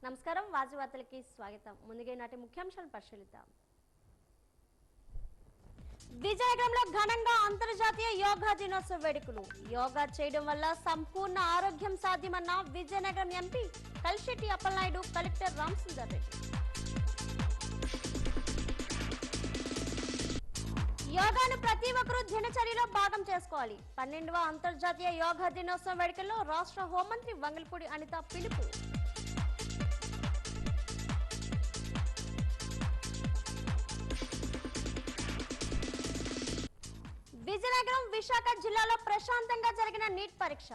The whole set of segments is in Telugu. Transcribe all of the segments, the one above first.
నమస్కారం వాజీ వార్తలకి స్వాగతం. ముందుగా నాటి ముఖ్యాంశాలను పరిశీలిద్దాం. విజయనగరంలో ఘనంగా అంతర్జాతీయ యోగా దినోత్సవ వేడుకలు. యోగా చేయడం వల్ల సంపూర్ణ ఆరోగ్యం సాధ్యమన్న విజయనగరం ఎంపీ కలిశెట్టి అప్పలనాయుడు, కలెక్టర్ రామసుందర్ రెడ్డి. యోగాను ప్రతి ఒక్కరూ దినచర్యలో భాగం చేసుకోవాలి. 12వ అంతర్జాతీయ యోగా దినోత్సవం వేడుకల్లో రాష్ట్ర హోంమంత్రి వంగలపూడి అనిత పిలుపు. విజయనగరం, విశాఖ జిల్లాలో ప్రశాంతంగా జరిగిన నీట్ పరీక్ష.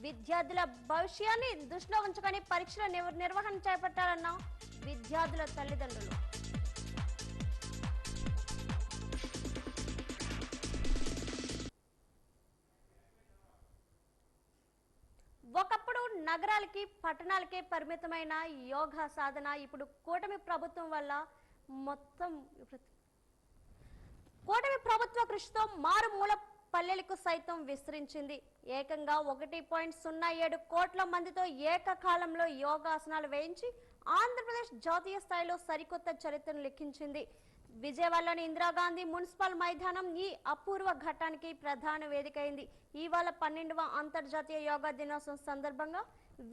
విద్యార్థుల భవిష్యాన్ని దృష్టిలో ఉంచుకొని పరీక్షల నిర్వహణ చేపట్టాలన్న విద్యార్థుల తల్లిదండ్రులు. ఒకప్పుడు నగరాలకి పట్టణాలకే పరిమితమైన యోగా సాధన ఇప్పుడు కూటమి ప్రభుత్వ కృషితో మారుమూల పల్లెలకు సైతం విస్తరించింది. ఏకంగా 1.07 కోట్ల మందితో ఏకకాలంలో యోగాసనాలు వేయించి ఆంధ్రప్రదేశ్ జాతీయ స్థాయిలో సరికొత్త చరిత్రను లిఖించింది. విజయవాడలోని ఇందిరాగాంధీ మున్సిపల్ మైదానం ఈ అపూర్వ ఘట్టానికి ప్రధాన వేదికైంది. ఇవాళ 12వ అంతర్జాతీయ యోగా దినోత్సవం సందర్భంగా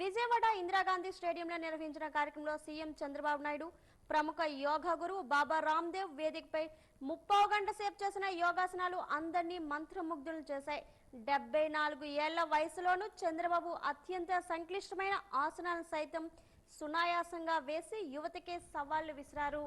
విజయవాడ ఇందిరాగాంధీ స్టేడియంలో నిర్వహించిన కార్యక్రమంలో సీఎం చంద్రబాబు నాయుడు, ప్రముఖ యోగా గురువు బాబా రామ్దేవ్ వేదికపై 30 గంటల సేపు చేసిన యోగాసనాలు అందరినీ మంత్రముగ్ధులను చేశాయి. 74 ఏళ్ల వయసులోనూ చంద్రబాబు అత్యంత సంక్లిష్టమైన ఆసనాలను సైతం సునాయాసంగా వేసి యువతకే సవాళ్లు విసిరారు.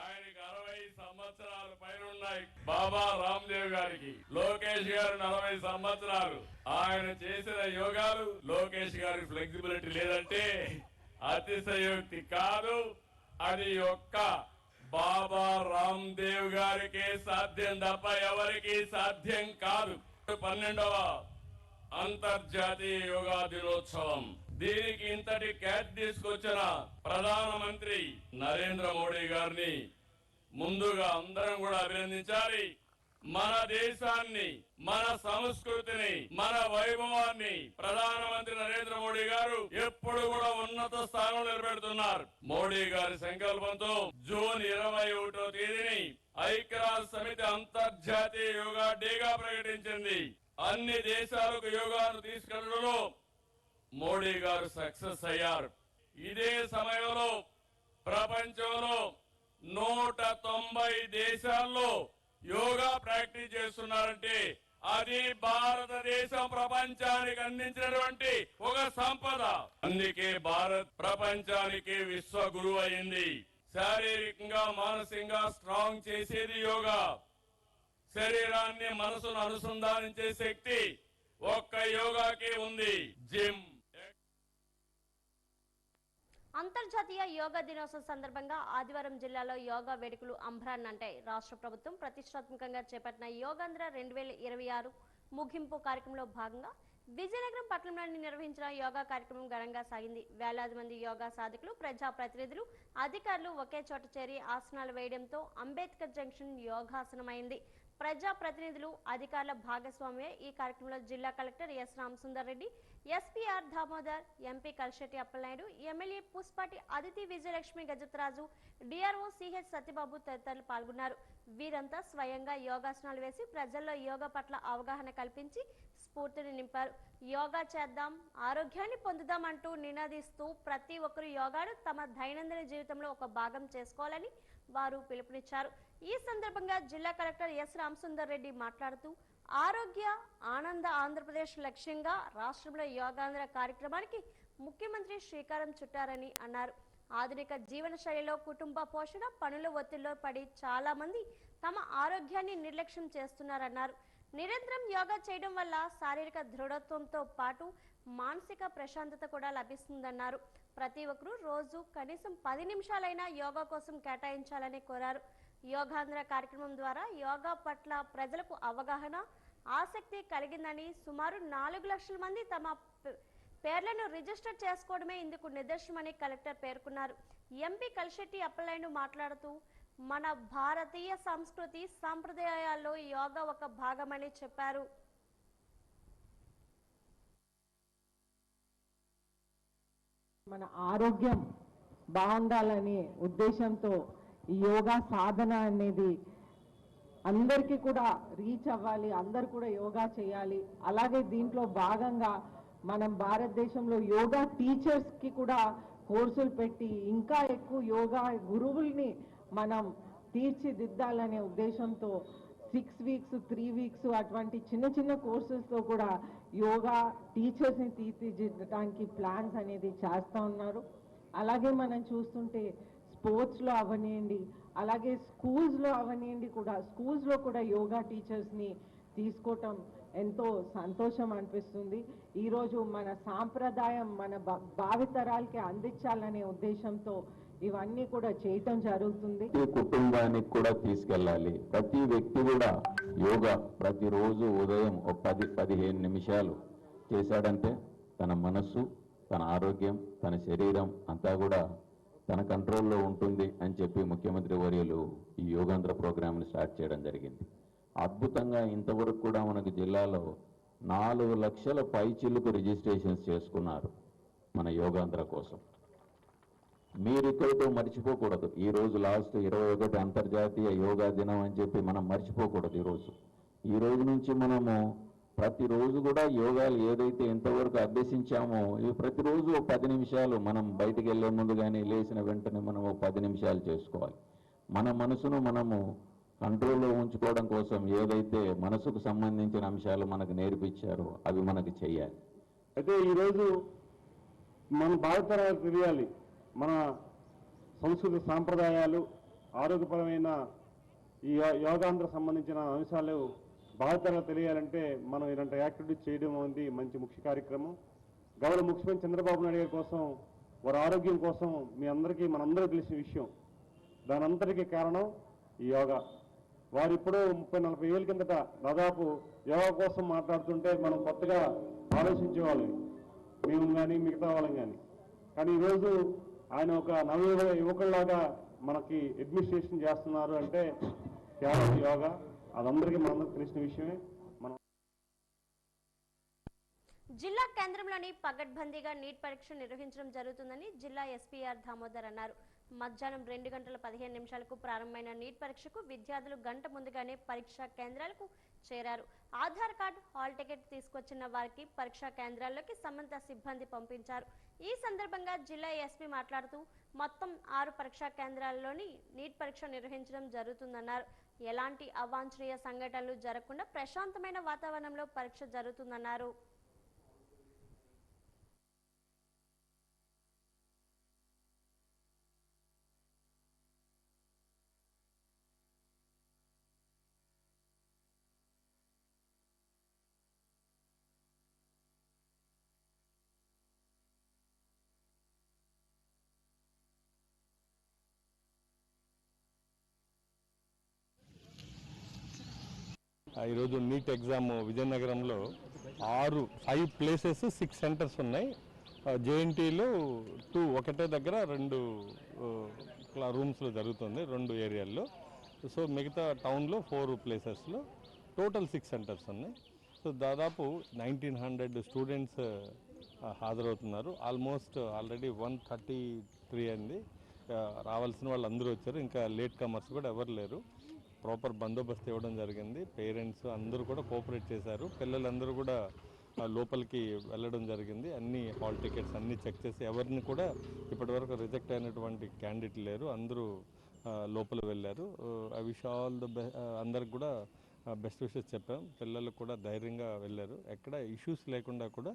ఆయనకి 60 సంవత్సరాల పైన ఉన్నాయి. బాబా రామ్దేవ్ గారికి, లోకేష్ గారు 40 సంవత్సరాలు. ఆయన చేసిన యోగాలు లోకేష్ గారికి ఫ్లెక్సిబిలిటీ లేదంటే అతిశయోక్తి కాదు. అది ఒక్క బాబా రామ్దేవ్ గారికే సాధ్యం తప్ప ఎవరికి సాధ్యం కాదు. 12వ అంతర్జాతీయ యోగా దినోత్సవం, దీనికి ఇంతటి ఖ్యాతి తీసుకొచ్చిన ప్రధానమంత్రి నరేంద్ర మోడీ గారిని ముందుగా అందరం కూడా అభినందించాలి. మన దేశాన్ని, మన సంస్కృతిని, మన వైభవాన్ని ప్రధానమంత్రి నరేంద్ర మోడీ గారు ఎప్పుడు కూడా ఉన్నత స్థానంలో నిలబెడుతున్నారు. మోడీ గారి సంకల్పంతో జూన్ 21వ తేదీని ఐక్యరాజ్య సమితి అంతర్జాతీయ యోగా డేగా ప్రకటించింది. అన్ని దేశాలకు యోగాను తీసుకెళ్లడంలో మోడీ గారు సక్సెస్ అయ్యారు. ఇదే సమయంలో ప్రపంచంలో 190 దేశాల్లో యోగా ప్రాక్టీస్ చేస్తున్నారంటే అది భారతదేశం ప్రపంచానికి అందించినటువంటి ఒక సంపద. అందుకే భారత్ ప్రపంచానికి విశ్వ గురువు అయింది. శారీరకంగా, మానసికంగా స్ట్రాంగ్ చేసేది యోగా. శరీరాన్ని, మనసును అనుసంధానించే శక్తి ఒక్క యోగాకే ఉంది. జిమ్. అంతర్జాతీయ యోగా దినోత్సవం సందర్భంగా ఆదివారం జిల్లాలో యోగా వేడుకలు అంబరాన్నంటాయి. రాష్ట్ర ప్రభుత్వం ప్రతిష్టాత్మకంగా చేపట్టిన యోగాంధ్ర 2026 ముగింపు కార్యక్రమంలో భాగంగా విజయనగరం పట్టణంలోని నిర్వహించిన యోగా కార్యక్రమం ఘనంగా సాగింది. వేలాది మంది యోగా సాధకులు, ప్రజాప్రతినిధులు, అధికారులు ఒకే చోట చేరి ఆసనాలు వేయడంతో అంబేద్కర్ జంక్షన్ యోగాసనమైంది. ప్రజాప్రతినిధులు, అధికారుల భాగస్వామ్యమే ఈ కార్యక్రమంలో జిల్లా collector S Ramasundar Reddy, SPR Damodar, MP Kalisetti Appalanaidu, MLA Pushpati Aditi Vijayalakshmi Gajapathiraju, DRO CH Satyababu తదితరులు పాల్గొన్నారు. వీరంతా స్వయంగా యోగాసనాలు వేసి ప్రజల్లో యోగా పట్ల అవగాహన కల్పించి స్ఫూర్తిని నింపారు. యోగా చేద్దాం, ఆరోగ్యాన్ని పొందుదాం అంటూ నినాదిస్తూ ప్రతి ఒక్కరూ యోగాను తమ దైనందిన జీవితంలో ఒక భాగం చేసుకోవాలని వారు పిలుపునిచ్చారు. ఈ సందర్భంగా జిల్లా కలెక్టర్ ఎస్ రామసుందర్ రెడ్డి మాట్లాడుతూ ఆరోగ్య ఆనంద ఆంధ్రప్రదేశ్ లక్ష్యంగా రాష్ట్రంలో యోగాంధ్ర కార్యక్రమానికి ముఖ్యమంత్రి శ్రీకారం చుట్టారని అన్నారు. ఆధునిక జీవన శైలిలో కుటుంబ పోషణ, పనుల ఒత్తిడిలో పడి చాలా మంది తమ ఆరోగ్యాన్ని నిర్లక్ష్యం చేస్తున్నారన్నారు. నిరంతరం యోగా చేయడం వల్ల శారీరక దృఢత్వంతో పాటు మానసిక ప్రశాంతత కూడా లభిస్తుందన్నారు. ప్రతి ఒక్కరూ రోజు కనీసం 10 నిమిషాలైనా యోగా కోసం కేటాయించాలని కోరారు. యోగాంధ్ర కార్యక్రమం ద్వారా యోగా పట్ల ప్రజలకు అవగాహన, ఆసక్తి కలిగిందని, సుమారు 4 లక్షల మంది తమ పేర్లను రిజిస్టర్ చేసుకోవడమే ఇందుకు నిదర్శనమని కలెక్టర్ పేర్కొన్నారు. ఎంపీ కలిశెట్టి అప్పలనాయుడు మాట్లాడుతూ మన భారతీయ సంస్కృతి సాంప్రదాయాల్లో యోగా ఒక భాగమని చెప్పారు. మన ఆరోగ్యం బాగుండాలనే ఉద్దేశంతో ఈ యోగా సాధన అనేది అందరికీ కూడా రీచ్ అవ్వాలి, అందరు కూడా యోగా చేయాలి. అలాగే దీంట్లో భాగంగా మనం భారతదేశంలో యోగా టీచర్స్కి కూడా కోర్సులు పెట్టి ఇంకా ఎక్కువ యోగా గురువుల్ని మనం తీర్చిదిద్దాలనే ఉద్దేశంతో 6 వీక్స్ 3 వీక్స్ అటువంటి చిన్న చిన్న కోర్సెస్తో కూడా యోగా టీచర్స్ని తీర్చిదిద్దడానికి ప్లాన్స్ అనేది చేస్తూ ఉన్నారు. అలాగే మనం చూస్తుంటే స్పోర్ట్స్లో అవనివ్వండి, అలాగే స్కూల్స్లో అవనివ్వండి, స్కూల్స్లో కూడా యోగా టీచర్స్ని తీసుకోవటం ఎంతో సంతోషం అనిపిస్తుంది. ఈరోజు మన సాంప్రదాయం మన భావితరాలకి అందించాలనే ఉద్దేశంతో ఇవన్నీ కూడా చేయటం జరుగుతుంది. కుటుంబానికి కూడా తీసుకెళ్ళాలి. ప్రతి వ్యక్తి కూడా యోగా ప్రతిరోజు ఉదయం ఒక 10-15 నిమిషాలు చేశాడంటే తన మనస్సు, తన ఆరోగ్యం, తన శరీరం అంతా కూడా తన కంట్రోల్లో ఉంటుంది అని చెప్పి ముఖ్యమంత్రి వర్యులు ఈ యోగాంధ్ర ప్రోగ్రామ్ని స్టార్ట్ చేయడం జరిగింది. అద్భుతంగా ఇంతవరకు కూడా మనకు జిల్లాలో 4 లక్షల పైచిలుకు రిజిస్ట్రేషన్స్ చేసుకున్నారు మన యోగాంధ్ర కోసం. మీరు ఇక్కడితో మర్చిపోకూడదు. ఈరోజు లాస్ట్ 21 అంతర్జాతీయ యోగా దినం అని చెప్పి మనం మర్చిపోకూడదు. ఈ రోజు నుంచి మనము ప్రతిరోజు కూడా యోగాలు ఏదైతే ఎంతవరకు అభ్యసించామో ఇవి ప్రతిరోజు 10 నిమిషాలు మనం బయటికి వెళ్ళే ముందు కానీ లేచిన వెంటనే మనం 10 నిమిషాలు చేసుకోవాలి. మన మనసును మనము కంట్రోల్లో ఉంచుకోవడం కోసం ఏదైతే మనసుకు సంబంధించిన అంశాలు మనకు నేర్పించారో అవి మనకు చేయాలి. అయితే ఈరోజు మన భావితరాలకు తెలియాలి మన సంస్కృతి సాంప్రదాయాలు, ఆరోగ్యపరమైన ఈ యోగాంధ్ర సంబంధించిన అంశాలు భావితరాలకు తెలియాలంటే మనం ఇలాంటి యాక్టివిటీస్ చేయడం అనేది మంచి ముఖ్య కార్యక్రమం. గౌరవ ముఖ్యమంత్రి చంద్రబాబు నాయుడు గారి కోసం, వారి ఆరోగ్యం కోసం మనందరికీ తెలిసిన విషయం. దాని అంతటికీ కారణం ఈ యోగా. వారు ఇప్పుడు 30-40 ఏళ్ళ కిందట దాదాపు యోగా కోసం మాట్లాడుతుంటే మనం కొత్తగా ఆలోచించేవాళ్ళం, మేము కానీ మిగతా వాళ్ళం కానీ ఈరోజు ఆయన ఒక యువకుల్లాగా మనకి అడ్మినిస్ట్రేషన్ చేస్తున్నారు అంటే కేవలం యోగా. అదందరికీ మనందరికీ తెలిసిన విషయమే. జిల్లా కేంద్రంలోని పగడ్బందీగా నీట్ పరీక్ష నిర్వహించడం జరుగుతుందని జిల్లా ఎస్పీఆర్ దామోదర్ అన్నారు. మధ్యాహ్నం 2:15 ప్రారంభమైన నీట్ పరీక్షకు విద్యార్థులు గంట ముందుగానే పరీక్షా కేంద్రాలకు చేరారు. ఆధార్ కార్డు, హాల్ టికెట్ తీసుకొచ్చిన వారికి పరీక్షా కేంద్రాల్లోకి సంబంధిత సిబ్బంది పంపించారు. ఈ సందర్భంగా జిల్లా ఎస్పీ మాట్లాడుతూ మొత్తం 6 పరీక్షా కేంద్రాల్లోని నీట్ పరీక్ష నిర్వహించడం జరుగుతుందన్నారు. ఎలాంటి అవాంఛనీయ సంఘటనలు జరగకుండా ప్రశాంతమైన వాతావరణంలో పరీక్ష జరుగుతుందన్నారు. ఈరోజు నీట్ ఎగ్జామ్ విజయనగరంలో 5 ప్లేసెస్ 6 సెంటర్స్ ఉన్నాయి. జేఎన్టీలో 2 ఒకటే దగ్గర 2 రూమ్స్లో జరుగుతుంది, 2 ఏరియాల్లో. సో మిగతా టౌన్లో 4 ప్లేసెస్లో టోటల్ 6 సెంటర్స్ ఉన్నాయి. సో దాదాపు 1900 స్టూడెంట్స్ హాజరవుతున్నారు. ఆల్మోస్ట్ ఆల్రెడీ 133 అయింది. రావాల్సిన వాళ్ళు అందరూ వచ్చారు. ఇంకా లేట్ కమర్స్ కూడా ఎవరు లేరు. ప్రాపర్ బందోబస్తు ఇవ్వడం జరిగింది. పేరెంట్స్ అందరూ కూడా కోఆపరేట్ చేశారు. పిల్లలందరూ కూడా లోపలికి వెళ్ళడం జరిగింది. అన్ని హాల్ టికెట్స్ అన్నీ చెక్ చేసి ఎవరిని కూడా ఇప్పటివరకు రిజెక్ట్ అయినటువంటి క్యాండిడేట్ లేరు. అందరూ లోపల వెళ్ళారు. ఐ విష్ ఆల్ ద అందరికి కూడా బెస్ట్ విషెస్ చెప్పాం. పిల్లలు కూడా ధైర్యంగా వెళ్ళారు. ఎక్కడ ఇష్యూస్ లేకుండా కూడా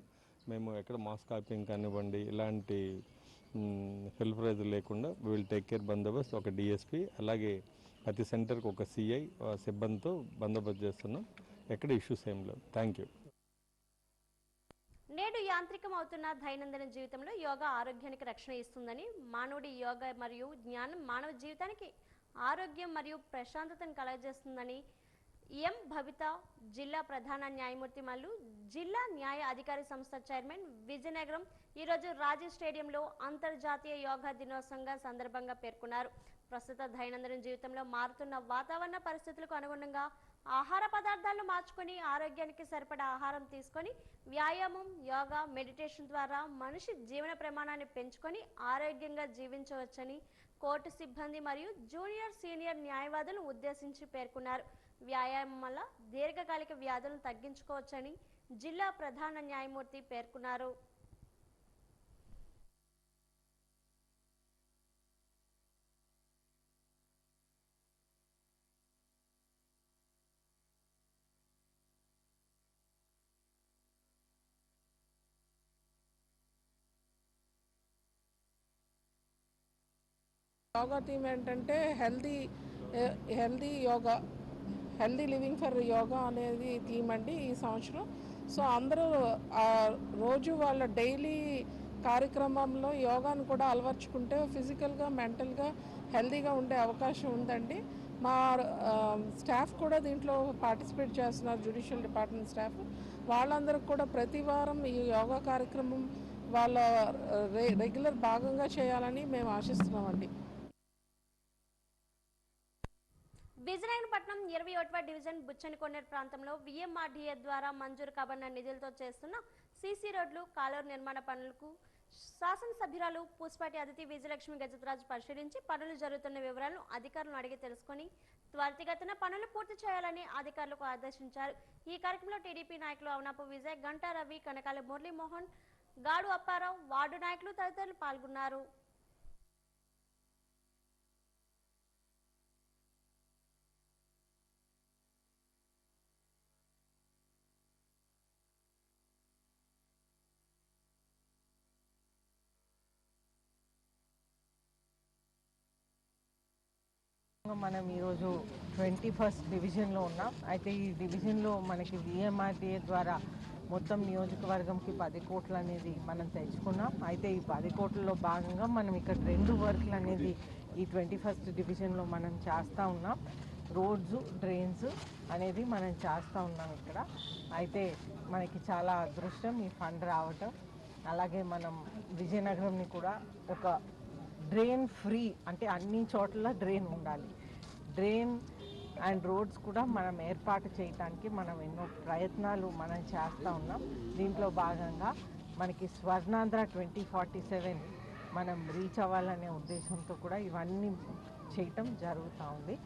మేము ఎక్కడ మాస్ కాపింగ్ కానివ్వండి ఇలాంటి ఫిల్ఫరైజ్ లేకుండా విల్ టేక్ కేర్ బందోబస్తు. ఒక డిఎస్పీ అలాగే ప్రతి సెంటర్కి ఒక సిఐ సిబ్బందితో బందోబస్తు చేస్తున్నాం. ఎక్కడ ఇష్యూస్ ఏం లేవు. Thank you. నేడు యాంత్రికం అవుతున్న దైనందిన జీవితంలో యోగా ఆరోగ్యానికి రక్షణ ఇస్తుందని, మానవుడి యోగా మరియు జ్ఞానం మానవ జీవితానికి ఆరోగ్యం మరియు ప్రశాంతతను కలగజేస్తుందని ఎం భవిత జిల్లా ప్రధాన న్యాయమూర్తి మరియు జిల్లా న్యాయ అధికారి సంస్థ చైర్మన్ విజయనగరం ఈరోజు రాజీవ్ స్టేడియంలో అంతర్జాతీయ యోగా దినోత్సవంగా సందర్భంగా పేర్కొన్నారు. ప్రస్తుత దైనందిన జీవితంలో మారుతున్న వాతావరణ పరిస్థితులకు అనుగుణంగా ఆహార పదార్థాలను మార్చుకొని ఆరోగ్యానికి సరిపడా ఆహారం తీసుకొని వ్యాయామం, యోగా, మెడిటేషన్ ద్వారా మనిషి జీవన ప్రమాణాన్ని పెంచుకొని ఆరోగ్యంగా జీవించవచ్చని కోర్టు సిబ్బంది మరియు జూనియర్ సీనియర్ న్యాయవాదులను ఉద్దేశించి పేర్కొన్నారు. వ్యాయామం వల్ల దీర్ఘకాలిక వ్యాధులను తగ్గించుకోవచ్చని జిల్లా ప్రధాన న్యాయమూర్తి పేర్కొన్నారు. యోగా థీమ్ ఏంటంటే healthy yoga, healthy living for yoga అనేది థీమ్ అండి ఈ సంవత్సరం. సో అందరూ రోజు వాళ్ళ డైలీ కార్యక్రమంలో యోగాను కూడా అలవర్చుకుంటే ఫిజికల్గా, మెంటల్గా హెల్దీగా ఉండే అవకాశం ఉందండి. మా స్టాఫ్ కూడా దీంట్లో పార్టిసిపేట్ చేస్తున్నారు, జ్యుడిషియల్ డిపార్ట్మెంట్ స్టాఫ్. వాళ్ళందరికీ కూడా ప్రతి వారం ఈ యోగా కార్యక్రమం వాళ్ళ రెగ్యులర్ భాగంగా చేయాలని మేము ఆశిస్తున్నామండి. విజయనగరం 21వ డివిజన్ బుచ్చనికొండూరు ప్రాంతంలో విఎంఆర్డీఏ ద్వారా మంజూరు కాబడిన నిధులతో చేస్తున్న సీసీ రోడ్లు, కాలువ నిర్మాణ పనులకు శాసనసభ్యురాలు పూసపాటి అతిథి విజయలక్ష్మి గజతరాజు పరిశీలించి పనులు జరుగుతున్న వివరాలను అధికారులను అడిగి తెలుసుకుని త్వరితగతిన పనులు పూర్తి చేయాలని అధికారులకు ఆదేశించారు. ఈ కార్యక్రమంలో టీడీపీ నాయకులు అవనాపు విజయ్, గంటా రవి, కనకాల మురళీమోహన్, గాడు అప్పారావు, వార్డు నాయకులు తదితరులు పాల్గొన్నారు. మనం ఈరోజు 21st డివిజన్లో ఉన్నాం. అయితే ఈ డివిజన్లో మనకి విఎంఆర్డీఏ ద్వారా మొత్తం నియోజకవర్గంకి 10 కోట్లు అనేది మనం తెచ్చుకున్నాం. అయితే ఈ 10 కోట్లలో భాగంగా మనం ఇక్కడ 2 వర్క్లు అనేది ఈ 21st డివిజన్లో మనం చేస్తూ ఉన్నాం. రోడ్స్, డ్రైన్స్ అనేది మనం చేస్తూ ఉన్నాం ఇక్కడ. అయితే మనకి చాలా అదృష్టం ఈ ఫండ్ రావటం. అలాగే మనం విజయనగరంని కూడా ఒక డ్రైన్ ఫ్రీ, అంటే అన్ని చోట్ల డ్రైన్ ఉండాలి, డ్రైన్ అండ్ రోడ్స్ కూడా మనం ఏర్పాటు చేయడానికి మనం ఎన్నో ప్రయత్నాలు మనం చేస్తూ ఉన్నాం. దీంట్లో భాగంగా మనకి స్వర్ణాంధ్ర 2047 మనం రీచ్ అవ్వాలనే ఉద్దేశంతో కూడా ఇవన్నీ చేయటం జరుగుతూ ఉంది.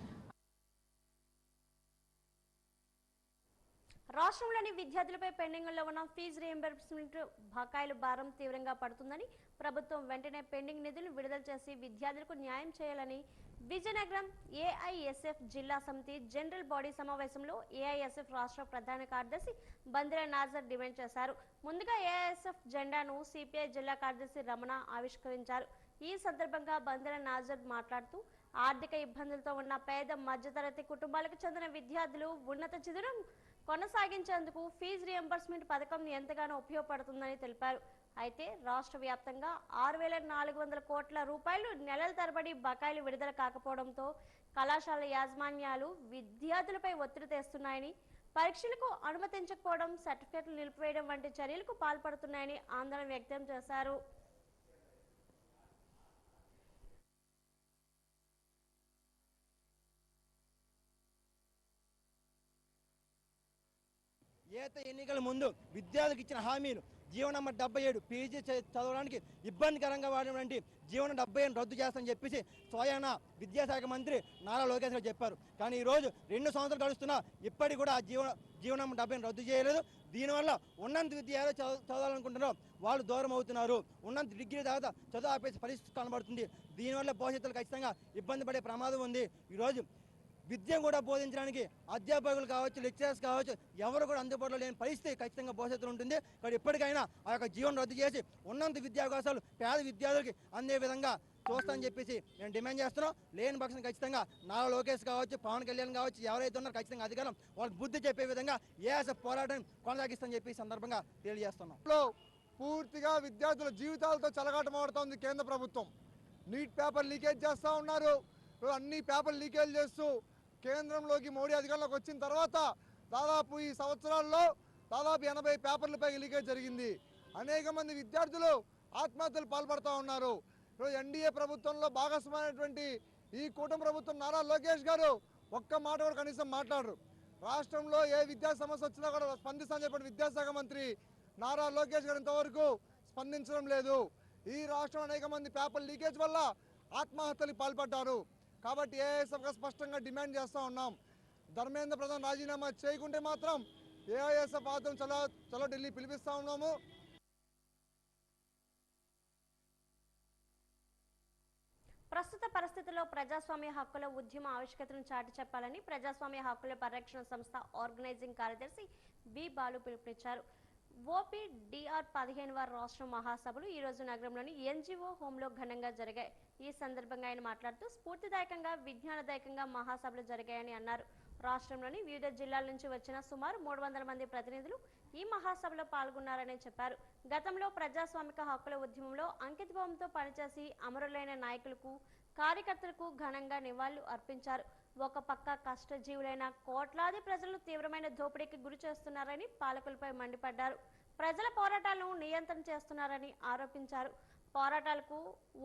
రాష్ట్రంలోని విద్యార్థులపై పెండింగ్లో ఉన్న ఫీజు రీయింబర్స్మెంట్ బకాయిల భారం తీవ్రంగా పడుతుందని ప్రభుత్వం వెంటనే పెండింగ్ నిధులు విడుదల చేసి విద్యార్థులకు న్యాయం చేయాలని విజయనగరం ఏఐఎస్ఎఫ్ జిల్లా సమితి జనరల్ బాడీ సమావేశంలో ఏఐఎస్ఎఫ్ రాష్ట్ర ప్రధాన కార్యదర్శి బందిరా నాజర్ డిమాండ్ చేశారు. ముందుగా ఏఐఎస్ఎఫ్ జెండాను సిపిఐ జిల్లా కార్యదర్శి రమణ ఆవిష్కరించారు. ఈ సందర్భంగా బందిరా నాజర్ మాట్లాడుతూ ఆర్థిక ఇబ్బందులతో ఉన్న పేద మధ్యతరగతి కుటుంబాలకు చెందిన విద్యార్థులు ఉన్నత చదువును కొనసాగించేందుకు ఫీజు రియంబర్స్మెంట్ పథకం ఎంతగానో ఉపయోగపడుతుందని తెలిపారు. అయితే రాష్ట్ర వ్యాప్తంగా 6,400 కోట్ల రూపాయలు నెలల తరబడి బకాయిలు విడుదల కాకపోవడంతో కళాశాల యాజమాన్యాలు విద్యార్థులపై ఒత్తిడి తెస్తున్నాయని, పరీక్షలకు అనుమతించకపోవడం, సర్టిఫికెట్లు నిలిపివేయడం వంటి చర్యలకు పాల్పడుతున్నాయని ఆందోళన వ్యక్తం చేశారు. ఏత ఎన్నికల ముందు విద్యార్థులకు ఇచ్చిన హామీలు జీవో నంబర్ 77 పీజీ చదవడానికి ఇబ్బందికరంగా వాడినటువంటి జీవో 77 రద్దు చేస్తామని చెప్పేసి స్వయాన విద్యాశాఖ మంత్రి నారా లోకేష్ గారు చెప్పారు. కానీ ఈరోజు 2 సంవత్సరాలు గడుస్తున్నా ఇప్పటికి కూడా ఆ జీవో నంబర్ 77 రద్దు చేయలేదు. దీనివల్ల ఉన్నంత విద్య ఏదో చదవాలనుకుంటున్నారో వాళ్ళు దూరం అవుతున్నారు. ఉన్నంత డిగ్రీ తర్వాత చదువు ఆపేసి పరిస్థితి కనబడుతుంది. దీనివల్ల భవిష్యత్తులో ఖచ్చితంగా ఇబ్బంది పడే ప్రమాదం ఉంది. ఈరోజు విద్య కూడా బోధించడానికి అధ్యాపకులు కావచ్చు, లెక్చరర్స్ కావచ్చు, ఎవరు కూడా అందుబాటులో లేని పరిస్థితి ఖచ్చితంగా భవిష్యత్తులో ఉంటుంది. కాబట్టి ఎప్పటికైనా ఆ యొక్క జీవనం రద్దు చేసి ఉన్నంత విద్యావకాశాలు పేద విద్యార్థులకి అందే విధంగా చూస్తామని చెప్పేసి నేను డిమాండ్ చేస్తున్నాం. లేని పక్షం ఖచ్చితంగా నారా లోకేష్ కావచ్చు, పవన్ కళ్యాణ్ కావచ్చు, ఎవరైతే ఉన్నారో ఖచ్చితంగా అధికారం వాళ్ళకి బుద్ధి చెప్పే విధంగా ఏఎస్ఎఫ్ పోరాటం కొనసాగిస్తామని చెప్పి సందర్భంగా తెలియజేస్తున్నాం. పూర్తిగా విద్యార్థుల జీవితాలతో చెలగాటమాడుతోంది కేంద్ర ప్రభుత్వం. నీట్ పేపర్ లీకేజ్ చేస్తూ ఉన్నారు. అన్ని పేపర్ లీకేజ్ చేస్తూ కేంద్రంలోకి మోడీ అధికారంలోకి వచ్చిన తర్వాత దాదాపు ఈ సంవత్సరాల్లో దాదాపు 80 పేపర్లపై లీకేజ్ జరిగింది. అనేక మంది విద్యార్థులు ఆత్మహత్యలు పాల్పడుతూ ఉన్నారు. ఎన్డీఏ ప్రభుత్వంలో భాగస్వామైనటువంటి ఈ కూటమి ప్రభుత్వం నారా లోకేష్ గారు ఒక్క మాట కూడా కనీసం మాట్లాడరు. రాష్ట్రంలో ఏ విద్యా సమస్య వచ్చినా కూడా స్పందిస్తామని చెప్పిన విద్యాశాఖ మంత్రి నారా లోకేష్ గారు ఇంతవరకు స్పందించడం లేదు. ఈ రాష్ట్రంలో అనేక మంది పేపర్ లీకేజ్ వల్ల ఆత్మహత్యలకు పాల్పడ్డారు. కాబట్టి ఏఐఎస్ఎఫ్గా స్పష్టంగా డిమాండ్ చేస్తూ ఉన్నాం. ధర్మేంద్ర ప్రధాన్ రాజీనామా చేయకుంటే మాత్రం ఏఐఎస్ఎఫ్ ఆధ్వర్యం చలో ఢిల్లీ పిలిపిస్తూ ఉన్నాము. ప్రస్తుత పరిస్థితుల్లో ప్రజాస్వామ్య హక్కుల ఉద్యమ ఆవశ్యకతను చాటి చెప్పాలని ప్రజాస్వామ్య హక్కుల పరిరక్షణ సంస్థ ఆర్గనైజింగ్ కార్యదర్శి బి బాలు పిలుపునిచ్చారు. ఓపీడీఆర్ 15వ రాష్ట్ర మహాసభలు ఈ రోజు నగరంలోని ఎన్జిఓ హోంలో ఘనంగా జరిగాయి. ఈ సందర్భంగా ఆయన మాట్లాడుతూ స్ఫూర్తిదాయకంగా విజ్ఞానదాయకంగా మహాసభలు జరిగాయని అన్నారు. రాష్ట్రంలోని వివిధ జిల్లాల నుంచి వచ్చిన సుమారు 300 మంది ప్రతినిధులు ఈ మహాసభలో పాల్గొన్నారని చెప్పారు. గతంలో ప్రజాస్వామిక హక్కుల ఉద్యమంలో అంకితభావంతో పనిచేసి అమరులైన నాయకులకు కార్యకర్తలకు ఘనంగా నివాళులు అర్పించారు. ఒక పక్క కష్టజీవులైన కోట్లాది ప్రజలను తీవ్రమైన దోపిడీకి గురి చేస్తున్నారని పాలకులపై మండిపడ్డారు. ప్రజల పోరాటాలను నియంత్రణ చేస్తున్నారని ఆరోపించారు. పోరాటాలకు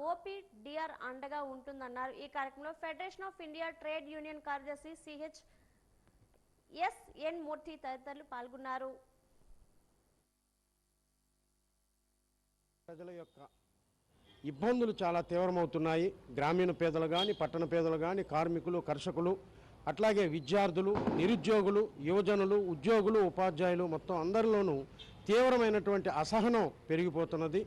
ఓపీడీఆర్ అండగా ఉంటుందన్నారు. ఈ కార్యక్రమంలో federation of India trade union కార్యదర్శి సిహెచ్ఎస్ఎన్ మూర్తి తదితరులు పాల్గొన్నారు. ప్రజల యొక్క ఇబ్బందులు చాలా తీవ్రమవుతున్నాయి. గ్రామీణ పేదలు కానీ, పట్టణ పేదలు కానీ, కార్మికులు, కర్షకులు, అట్లాగే విద్యార్థులు, నిరుద్యోగులు, యువజనులు, ఉద్యోగులు, ఉపాధ్యాయులు మొత్తం అందరిలోనూ తీవ్రమైనటువంటి అసహనం పెరిగిపోతున్నది.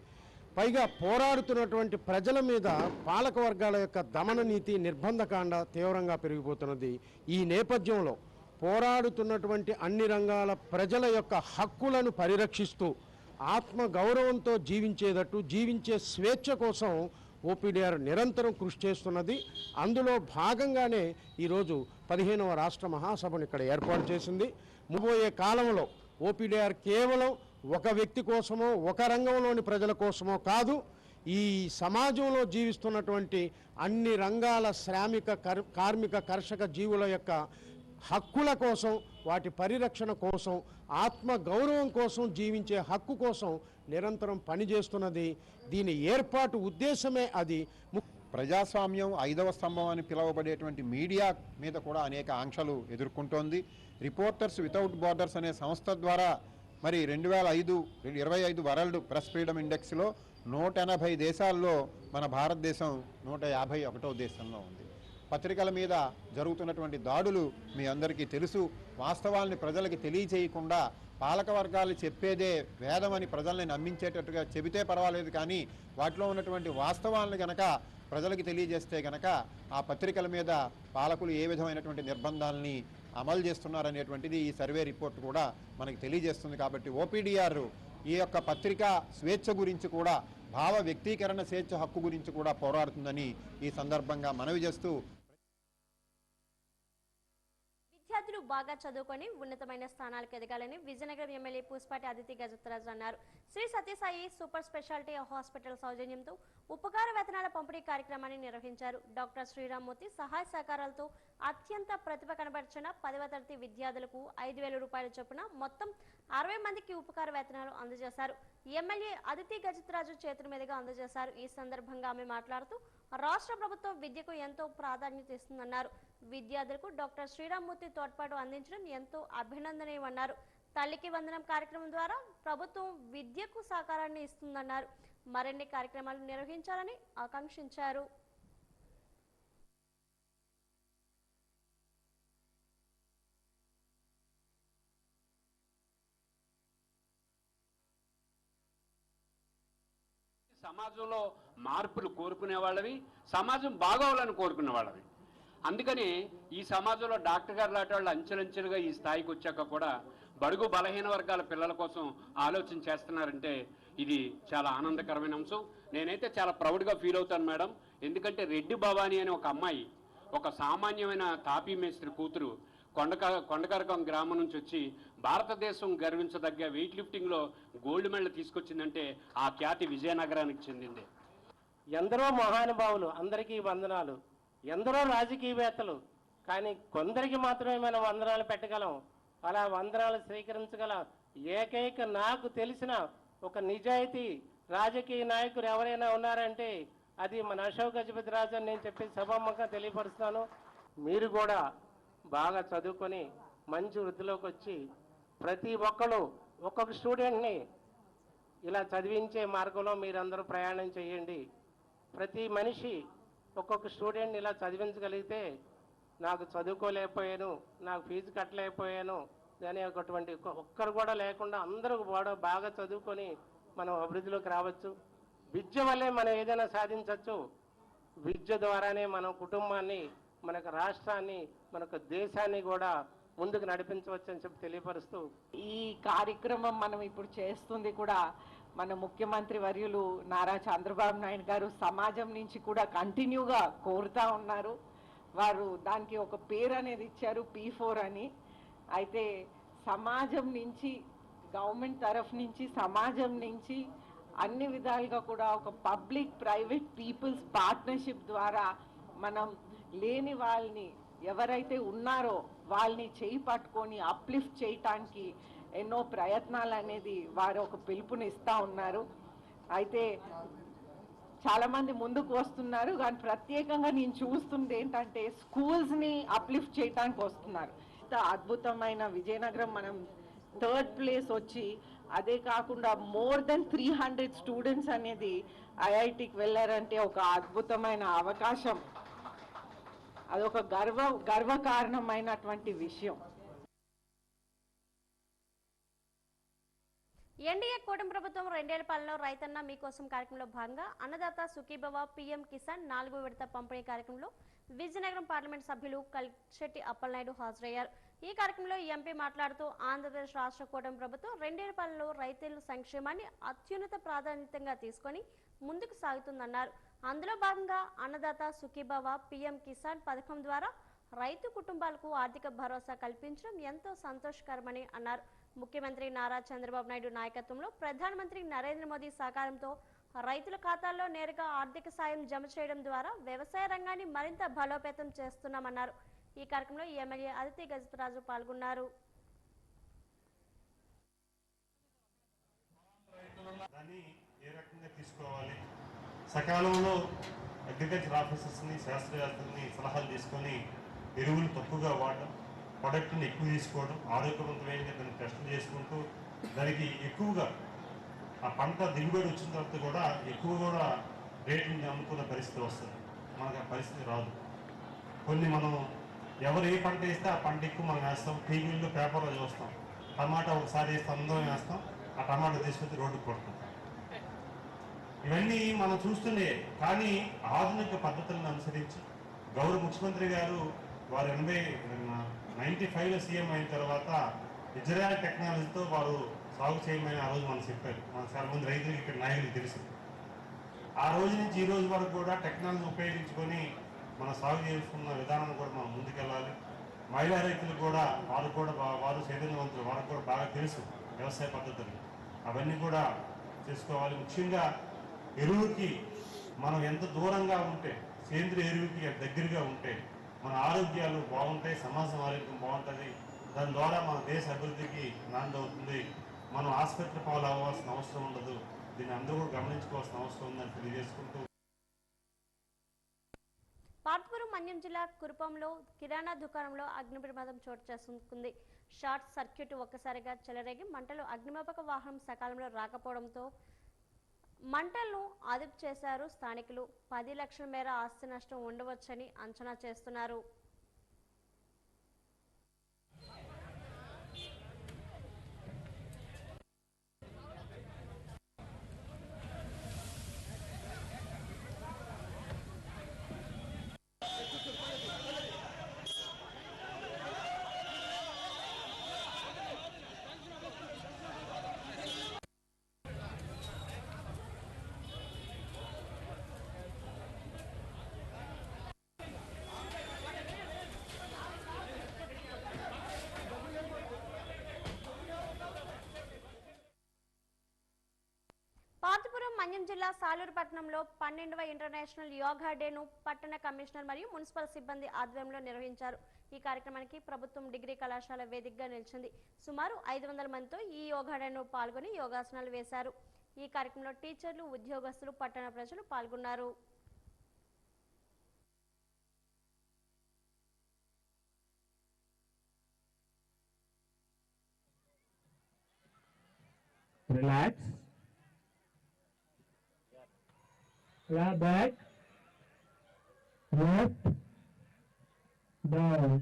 పైగా పోరాడుతున్నటువంటి ప్రజల మీద పాలక వర్గాల యొక్క దమన నీతి, నిర్బంధకాండ తీవ్రంగా పెరిగిపోతున్నది. ఈ నేపథ్యంలో పోరాడుతున్నటువంటి అన్ని రంగాల ప్రజల యొక్క హక్కులను పరిరక్షిస్తూ ఆత్మ గౌరవంతో జీవించేటట్టు, జీవించే స్వేచ్ఛ కోసం ఓపీడీఆర్ నిరంతరం కృషి చేస్తున్నది. అందులో భాగంగానే ఈరోజు 15వ రాష్ట్ర మహాసభను ఇక్కడ ఏర్పాటు చేసింది. ముబోయే కాలంలో ఓపీడీఆర్ కేవలం ఒక వ్యక్తి కోసమో, ఒక రంగంలోని ప్రజల కోసమో కాదు, ఈ సమాజంలో జీవిస్తున్నటువంటి అన్ని రంగాల శ్రామిక, కార్మిక, కర్షక జీవుల యొక్క హక్కుల కోసం, వాటి పరిరక్షణ కోసం, ఆత్మ గౌరవం కోసం, జీవించే హక్కు కోసం నిరంతరం పనిచేస్తున్నది. దీని ఏర్పాటు ఉద్దేశమే అది. ప్రజాస్వామ్యం 5వ స్తంభం అని పిలువబడేటువంటి మీడియా మీద కూడా అనేక ఆంక్షలు ఎదుర్కొంటోంది. రిపోర్టర్స్ వితౌట్ బార్డర్స్ అనే సంస్థ ద్వారా మరి 2025 వరల్డ్ ప్రెస్ ఫ్రీడమ్ ఇండెక్స్లో 180 దేశాల్లో మన భారతదేశం 151వ దేశంలో ఉంది. పత్రికల మీద జరుగుతున్నటువంటి దాడులు మీ అందరికీ తెలుసు. వాస్తవాల్ని ప్రజలకి తెలియచేయకుండా పాలక వర్గాలు చెప్పేదే వేదమని ప్రజల్ని నమ్మించేటట్టుగా చెబితే పర్వాలేదు, కానీ వాటిలో ఉన్నటువంటి వాస్తవాలను గనక ప్రజలకి తెలియజేస్తే గనక ఆ పత్రికల మీద పాలకులు ఏ విధమైనటువంటి నిర్బంధాలని అమలు చేస్తున్నారనేటువంటిది ఈ సర్వే రిపోర్ట్ కూడా మనకి తెలియజేస్తుంది. కాబట్టి ఓపీడీఆర్ ఈ యొక్క పత్రికా స్వేచ్ఛ గురించి కూడా, భావ వ్యక్తీకరణ స్వేచ్ఛ హక్కు గురించి కూడా పోరాడుతుందని ఈ సందర్భంగా మనవి చేస్తూ, విద్యార్థులు బాగా చదువుకొని ఉన్నతమైన స్థానాలకు ఎదగాలని విజయనగరం ఎమ్మెల్యే పూసపాటి అదితి గజపతిరాజు అన్నారు. Sri Sathya Sai super speciality hospital సౌజన్యంతో ఉపకార వేతనాల పంపిణీ కార్యక్రమాన్ని నిర్వహించారు. డాక్టర్ శ్రీరామ్మూర్తి సహాయ సహకారాలతో అత్యంత ప్రతిభ కనబర్చిన 10వ తరగతి విద్యార్థులకు 5,000 రూపాయల చొప్పున మొత్తం 60 మందికి ఉపకార వేతనాలు అందజేశారు. ఎమ్మెల్యే అదితి గజపతిరాజు చేతుల మీదుగా అందజేశారు. ఈ సందర్భంగా ఆమె మాట్లాడుతూ రాష్ట్ర ప్రభుత్వం విద్యకు ఎంతో ప్రాధాన్యత ఇస్తుందన్నారు. విద్యార్థులకు డాక్టర్ శ్రీరామ్మూర్తి తోడ్పాటు అందించడం ఎంతో అభినందనీయమన్నారు. తల్లికి వందనం కార్యక్రమం ద్వారా ప్రభుత్వం విద్యకు సహకారాన్ని ఇస్తుందన్నారు. మరిన్ని కార్యక్రమాలు నిర్వహించాలని ఆకాంక్షించారు. సమాజంలో మార్పులు కోరుకునే వాళ్ళవి, సమాజం బాగోవాలని కోరుకునే వాళ్ళవి. అందుకని ఈ సమాజంలో డాక్టర్ గారు లాంటి వాళ్ళు అంచెలంచెలుగా ఈ స్థాయికి వచ్చాక కూడా బడుగు బలహీన వర్గాల పిల్లల కోసం ఆలోచన చేస్తున్నారంటే ఇది చాలా ఆనందకరమైన అంశం. నేనైతే చాలా ప్రౌడ్గా ఫీల్ అవుతాను మేడం. ఎందుకంటే రెడ్డి భవానీ అనే ఒక అమ్మాయి, ఒక సామాన్యమైన తాపీ మేస్త్రి కూతురు కొండకరకం గ్రామం నుంచి వచ్చి భారతదేశం గర్వించదగ్గ వెయిట్ లిఫ్టింగ్లో గోల్డ్ మెడల్ తీసుకొచ్చిందంటే ఆ ఖ్యాతి విజయనగరానికి చెందింది. ఎందరో మహానుభావులు, అందరికీ వందనాలు. ఎందరో రాజకీయవేత్తలు, కానీ కొందరికి మాత్రమే మనం వందనాలు పెట్టగలం. అలా వందనాలు స్వీకరించగల ఏకైక నాకు తెలిసిన ఒక నిజాయితీ రాజకీయ నాయకుడు ఎవరైనా ఉన్నారంటే అది మన అశోక్ గజపతి రాజు అని నేను చెప్పి సభాముఖంగా తెలియపరుస్తున్నాను. మీరు కూడా బాగా చదువుకొని మంచి వృద్ధిలోకి వచ్చి ప్రతి ఒక్కరు ఒక్కొక్క స్టూడెంట్ని ఇలా చదివించే మార్గంలో మీరందరూ ప్రయాణం చేయండి. ప్రతి మనిషి ఒక్కొక్క స్టూడెంట్ని ఇలా చదివించగలిగితే నాకు చదువుకోలేకపోయాను, నాకు ఫీజు కట్టలేకపోయాను అనేటువంటి ఒక్కరు కూడా లేకుండా అందరూ కూడా బాగా చదువుకొని మనం అభివృద్ధిలోకి రావచ్చు. విద్య వల్లే మనం ఏదైనా సాధించవచ్చు. విద్య ద్వారానే మన కుటుంబాన్ని, మనకు రాష్ట్రాన్ని, మనకు దేశాన్ని కూడా ముందుకు నడిపించవచ్చు అని చెప్పి తెలియపరుస్తూ, ఈ కార్యక్రమం మనం ఇప్పుడు చేస్తుంది కూడా మన ముఖ్యమంత్రి వర్యులు నారా చంద్రబాబు నాయుడు గారు సమాజం నుంచి కూడా కంటిన్యూగా కోరుతా ఉన్నారు. వారు దానికి ఒక పేరు అనేది ఇచ్చారు, P4 అని. అయితే సమాజం నుంచి, గవర్నమెంట్ తరఫు నుంచి, సమాజం నుంచి అన్ని విధాలుగా కూడా ఒక పబ్లిక్ ప్రైవేట్ పీపుల్స్ పార్ట్నర్షిప్ ద్వారా మనం లేని వాళ్ళని ఎవరైతే ఉన్నారో వాళ్ళని చేయి పట్టుకొని అప్లిఫ్ట్ చేయటానికి ఎన్నో ప్రయత్నాలు అనేది వారు ఒక పిలుపునిస్తూ ఉన్నారు. అయితే చాలామంది ముందుకు వస్తున్నారు, కానీ ప్రత్యేకంగా నేను చూస్తుంది ఏంటంటే స్కూల్స్ని అప్లిఫ్ట్ చేయడానికి వస్తున్నారు. అద్భుతమైన విజయనగరం మనం 3rd ప్లేస్ వచ్చి, అదే కాకుండా మోర్ దెన్ 300 స్టూడెంట్స్ అనేది ఐఐటికి వెళ్ళారంటే ఒక అద్భుతమైన అవకాశం. అదొక గర్వకారణమైనటువంటి విషయం. ఎన్డీఏ కూటమి ప్రభుత్వం 2 ఏళ్ల పాలనలో రైతన్న మీకోసం కార్యక్రమంలో భాగంగా అన్నదాత సుఖీభవ పీఎం కిసాన్ 4వ విడత పంపిణీ కార్యక్రమంలో విజయనగరం పార్లమెంట్ సభ్యులు కలిశెట్టి అప్పలనాయుడు హాజరయ్యారు. ఈ కార్యక్రమంలో ఎంపీ మాట్లాడుతూ ఆంధ్రప్రదేశ్ రాష్ట్ర కూటమి ప్రభుత్వం 2 ఏళ్ల పాలనలో రైతుల సంక్షేమాన్ని అత్యున్నత ప్రాధాన్యతగా తీసుకొని ముందుకు సాగుతుందన్నారు. అందులో భాగంగా అన్నదాత సుఖీభవ పీఎం కిసాన్ పథకం ద్వారా రైతు కుటుంబాలకు ఆర్థిక భరోసా కల్పించడం ఎంతో సంతోషకరమని అన్నారు. ముఖ్యమంత్రి నారా చంద్రబాబు నాయుడు నాయకత్వంలో ప్రధానమంత్రి నరేంద్ర మోదీ సహకారంతో రైతుల ఖాతాల్లో నేరుగా ఆర్థిక సాయం జమ చేయడం ద్వారా వ్యవసాయ రంగాన్ని మరింత బలోపేతం చేస్తున్నామన్నారు. ఈ కార్యక్రమంలో ఎమ్మెల్యే అదితి గజపతిరాజు పాల్గొన్నారు. సకాలంలో అగ్రికల్చర్ ఆఫీసర్స్ని, శాస్త్రవేత్తల్ని సలహాలు తీసుకొని ఎరువులు తక్కువగా వాడడం, ప్రొడక్ట్ని ఎక్కువ తీసుకోవడం, ఆరోగ్యవంతమైన దాన్ని టెస్టులు చేసుకుంటూ దానికి ఎక్కువగా ఆ పంట దిగుబడి వచ్చిన తర్వాత కూడా ఎక్కువ కూడా రేట్ని అమ్ముకున్న పరిస్థితి వస్తుంది. మనకు ఆ పరిస్థితి రాదు. కొన్ని మనం ఎవరు ఏ పంట వేస్తే ఆ పంట ఎక్కువ మనం వేస్తాం. టీవీల్లో పేపర్లో చూస్తాం, టమాటా ఒకసారి వేస్తే అందరం వేస్తాం, ఆ టమాటా తీసుకొచ్చి రోడ్డుకు కొడతాం. ఇవన్నీ మనం చూస్తుండే. కానీ ఆధునిక పద్ధతులను అనుసరించి గౌరవ ముఖ్యమంత్రి గారు వారు 95లో సీఎం అయిన తర్వాత ఇజ్రాయల్ టెక్నాలజీతో వారు సాగు చేయమని ఆ రోజు మనం చెప్పారు. మన చాలా మంది రైతులకు ఇక్కడ నాయకులకు తెలుసు. ఆ రోజు నుంచి ఈ రోజు వరకు కూడా టెక్నాలజీ ఉపయోగించుకొని మనం సాగు చేసుకున్న విధానం కూడా మనం ముందుకెళ్ళాలి. మహిళా రైతులు కూడా వారు చైతన్యవంతులు, వారికి కూడా బాగా తెలుసు వ్యవసాయ పద్ధతులు. అవన్నీ కూడా చేసుకోవాలి. ముఖ్యంగా ఎరువుకి మనం ఎంత దూరంగా ఉంటే, సేంద్రియ ఎరువుకి దగ్గరగా ఉంటే మన ఆరోగ్యాలు బాగుంటాయి, సమాజం ఆరోగ్యం బాగుంటుంది. దాని ద్వారా మన దేశ అభివృద్ధికి నాంది అవుతుంది. మనం ఆసుపత్రి పాలు అవ్వాల్సిన అవసరం ఉండదు. దీన్ని అందరూ కూడా గమనించుకోవాల్సిన అవసరం ఉందని తెలియజేసుకుంటూ, పార్వతీపురం మన్యం జిల్లా కురుపంలో కిరాణా దుకాణంలో అగ్ని ప్రమాదం చోటు చేసుకుంది. షార్ట్ సర్క్యూట్ ఒక్కసారిగా చెలరేగి మంటలు అగ్నిమాపక వాహనం సకాలంలో రాకపోవడంతో మంటలను అదుపు చేశారు స్థానికులు. 10 లక్షల మేర ఆస్తి నష్టం ఉండవచ్చని అంచనా చేస్తున్నారు. మన్యం జిల్లా సాలూరు పట్టణంలో 12వ ఇంటర్నేషనల్ యోగా డేను పట్టణ కమిషనర్ మరియు మున్సిపల్ సిబ్బంది ఆధ్వర్యంలో నిర్వహించారు. ఈ కార్యక్రమానికి ప్రభుత్వం డిగ్రీ కళాశాల వేదికగా నిలిచింది. సుమారు 500 మందితో ఈ యోగా డేను పాల్గొని యోగాసనాలు వేశారు. ఈ కార్యక్రమంలో టీచర్లు, ఉద్యోగస్తులు, పట్టణ ప్రజలు పాల్గొన్నారు. Relax. Back. Left. Down.